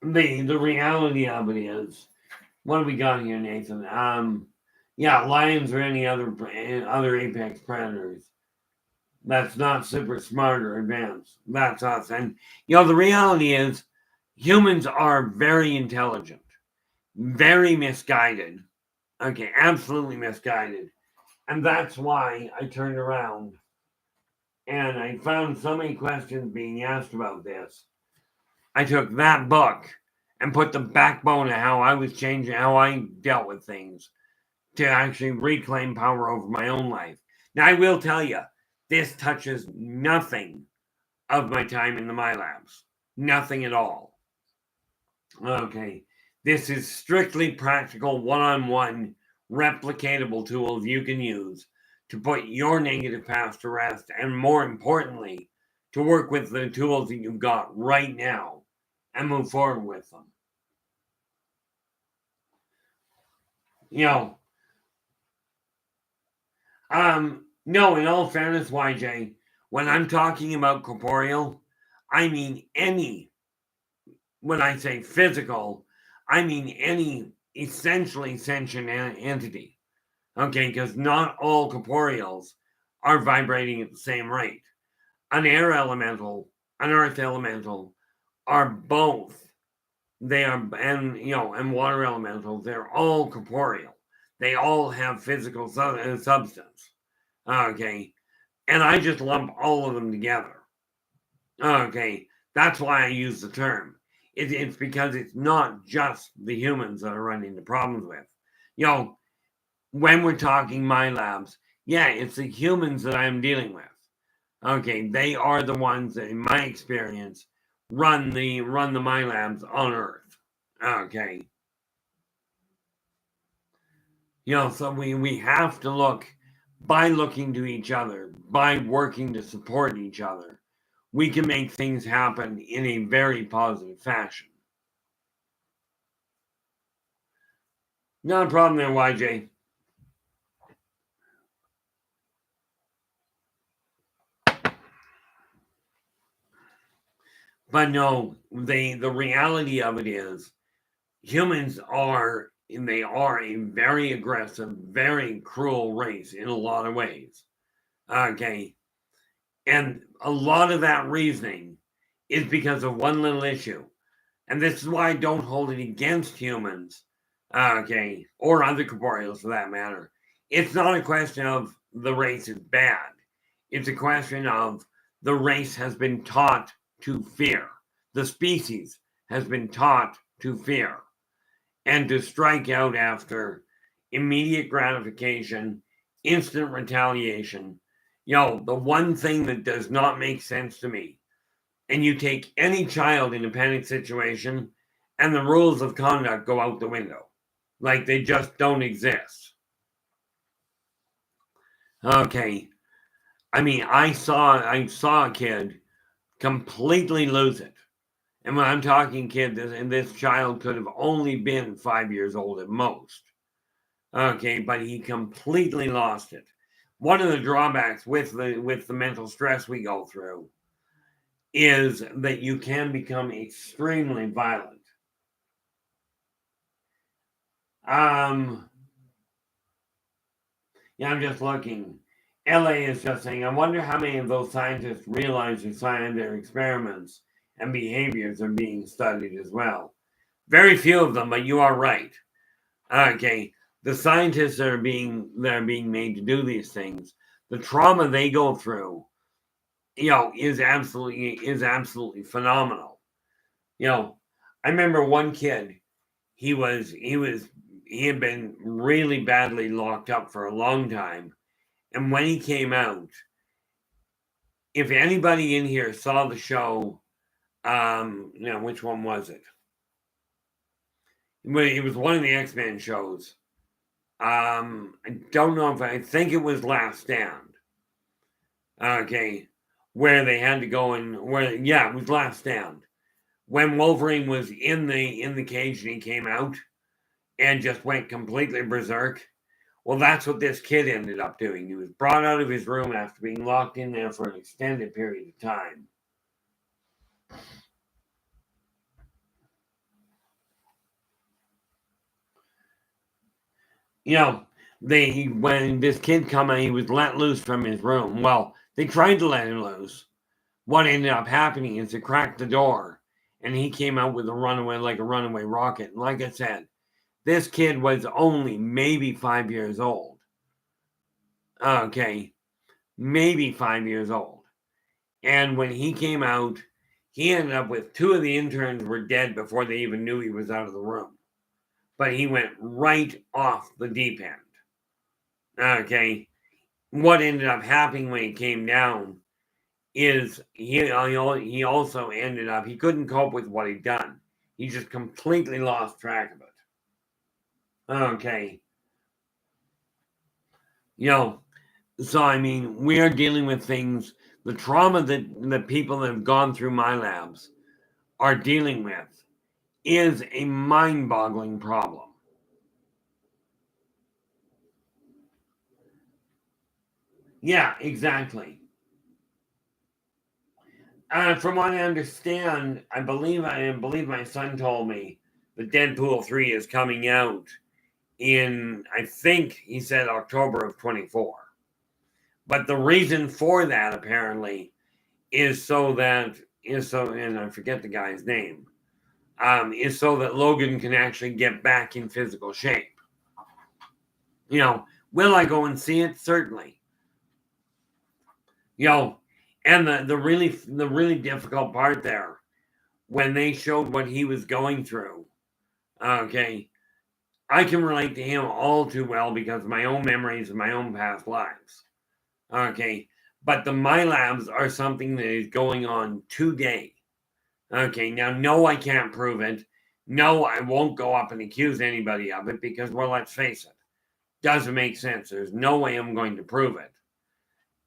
the reality of it is, what have we got here, Nathan? Yeah, lions or any other apex predators. That's not super smart or advanced. That's us. And you know, the reality is, humans are very intelligent, very misguided. Okay, absolutely misguided. And that's why I turned around and I found so many questions being asked about this. I took that book and put the backbone of how I was changing, how I dealt with things to actually reclaim power over my own life. Now, I will tell you, this touches nothing of my time in the Milabs. Nothing at all. Okay. This is strictly practical, one-on-one, replicatable tools you can use to put your negative past to rest, and more importantly, to work with the tools that you've got right now and move forward with them. You know, no, in all fairness, YJ, when I'm talking about corporeal, I mean any, when I say physical, I mean any essentially sentient entity. Okay, because not all corporeals are vibrating at the same rate. An air elemental, an earth elemental are both. They are, and water elementals, they're all corporeal. They all have physical substance. Okay, and I just lump all of them together. Okay, that's why I use the term. It's because it's not just the humans that are running into problems with. You know, when we're talking Milabs, yeah, it's the humans that I'm dealing with. Okay, they are the ones that, in my experience, run the Milabs on Earth. Okay, you know, so we have to look, by looking to each other, by working to support each other, we can make things happen in a very positive fashion. Not a problem there, YJ. But no, the reality of it is, humans are a very aggressive, very cruel race in a lot of ways. Okay, and a lot of that reasoning is because of one little issue, and this is why I don't hold it against humans Okay, or other corporeals for that matter. It's not a question of the race is bad. It's a question of the race has been taught to fear. The species has been taught to fear and to strike out after immediate gratification, instant retaliation. The one thing that does not make sense to me, and you take any child in a panic situation, and the rules of conduct go out the window. Like they just don't exist. Okay. I mean, I saw a kid completely lose it. And when I'm talking kid, this child could have only been 5 years old at most. Okay, but he completely lost it. One of the drawbacks with the mental stress we go through is that you can become extremely violent. Yeah, I'm just looking. LA is just saying, I wonder how many of those scientists realize their experiments and behaviors are being studied as well. Very few of them, but you are right. Okay, the scientists that are being made to do these things, the trauma they go through, is absolutely phenomenal. I remember one kid. He had been really badly locked up for a long time, and when he came out, if anybody in here saw the show, which one was it? It was one of the X-Men shows. I don't know I think it was Last Stand. Okay, where they had to go it was Last Stand. When Wolverine was in the cage and he came out and just went completely berserk. Well, that's what this kid ended up doing. He was brought out of his room after being locked in there for an extended period of time. When this kid come out, he was let loose from his room. Well, they tried to let him loose. What ended up happening is they cracked the door, and he came out with a runaway rocket. And like I said, this kid was only maybe 5 years old. Okay, maybe 5 years old. And when he came out, he ended up with 2 of the interns were dead before they even knew he was out of the room. But he went right off the deep end. Okay, what ended up happening when he came down is he also ended up, he couldn't cope with what he'd done. He just completely lost track of it. Okay. So I mean, we are dealing with things, the trauma that the people that have gone through Milabs are dealing with is a mind-boggling problem. Yeah, exactly. From what I understand, I believe my son told me that Deadpool 3 is coming out in, I think he said October of 24. But the reason for that apparently and I forget the guy's name, is so that Logan can actually get back in physical shape. Will I go and see it? Certainly. And the really difficult part there, when they showed what he was going through, okay, I can relate to him all too well because of my own memories of my own past lives. Okay, but the Milabs are something that is going on today. Okay, now, no, I can't prove it. No, I won't go up and accuse anybody of it because, well, let's face it, doesn't make sense. There's no way I'm going to prove it.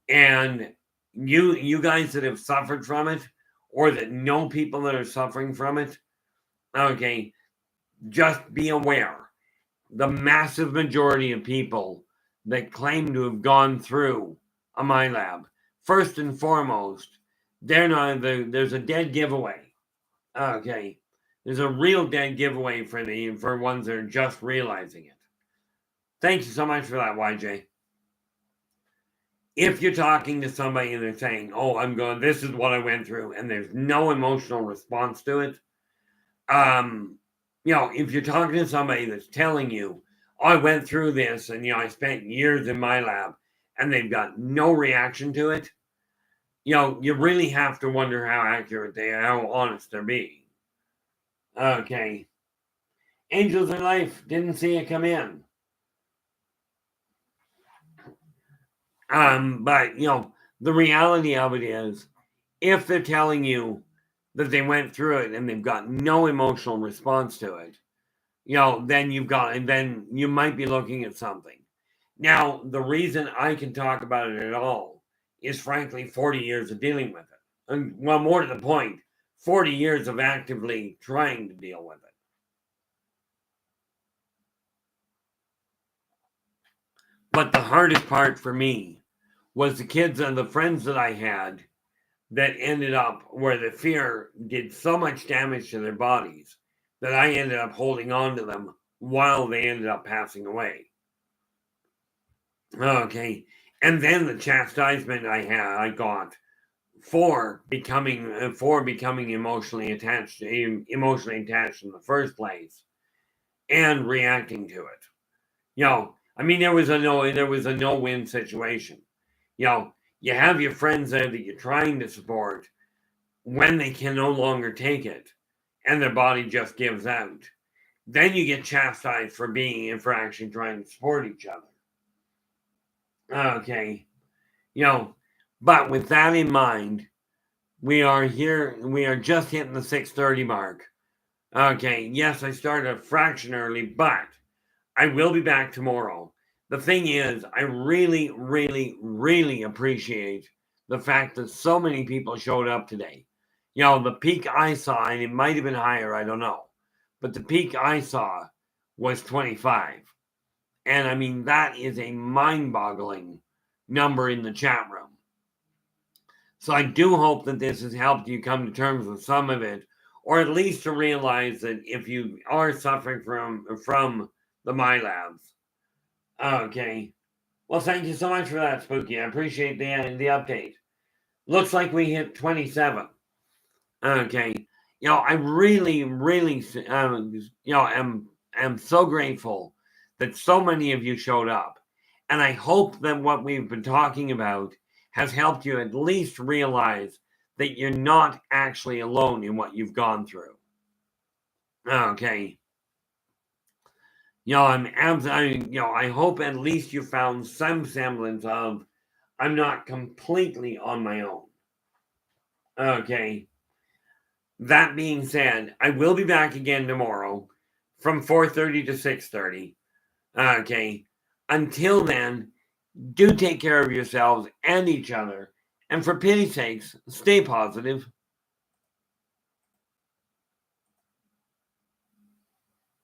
And you guys that have suffered from it or that know people that are suffering from it, okay, just be aware. The massive majority of people that claim to have gone through a Milab, first and foremost, there's a dead giveaway. Okay. There's a real dead giveaway for ones that are just realizing it. Thank you so much for that, YJ. If you're talking to somebody and they're saying, oh, this is what I went through, and there's no emotional response to it, if you're talking to somebody that's telling you, oh, I went through this and, I spent years in my lab, and they've got no reaction to it, you really have to wonder how accurate they are, how honest they're being. Okay. Angels in life, didn't see it come in. But, the reality of it is, if they're telling you that they went through it and they've got no emotional response to it, then then you might be looking at something. Now, the reason I can talk about it at all is, frankly, 40 years of dealing with it. And, well, more to the point, 40 years of actively trying to deal with it. But the hardest part for me was the kids and the friends that I had that ended up where the fear did so much damage to their bodies that I ended up holding on to them while they ended up passing away. Okay. And then the chastisement I got for becoming emotionally attached in the first place and reacting to it. There was a no-win situation. You have your friends there that you're trying to support when they can no longer take it and their body just gives out. Then you get chastised for actually trying to support each other. Okay. But with that in mind, we are just hitting the 6:30 mark. Okay, yes, I started a fraction early, but I will be back tomorrow. The thing is, I really, really, really appreciate the fact that so many people showed up today. The peak I saw, and it might have been higher, I don't know, but the peak I saw was 25. And that is a mind-boggling number in the chat room. So I do hope that this has helped you come to terms with some of it, or at least to realize that if you are suffering from the Milabs. Okay. Well, thank you so much for that, Spooky. I appreciate the update. Looks like we hit 27. Okay. I really, really, am so grateful that so many of you showed up. And I hope that what we've been talking about has helped you at least realize that you're not actually alone in what you've gone through. Okay. I hope at least you found some semblance of I'm not completely on my own. Okay. That being said, I will be back again tomorrow from 4:30 to 6:30. Okay. Until then, do take care of yourselves and each other. And for pity's sakes, stay positive.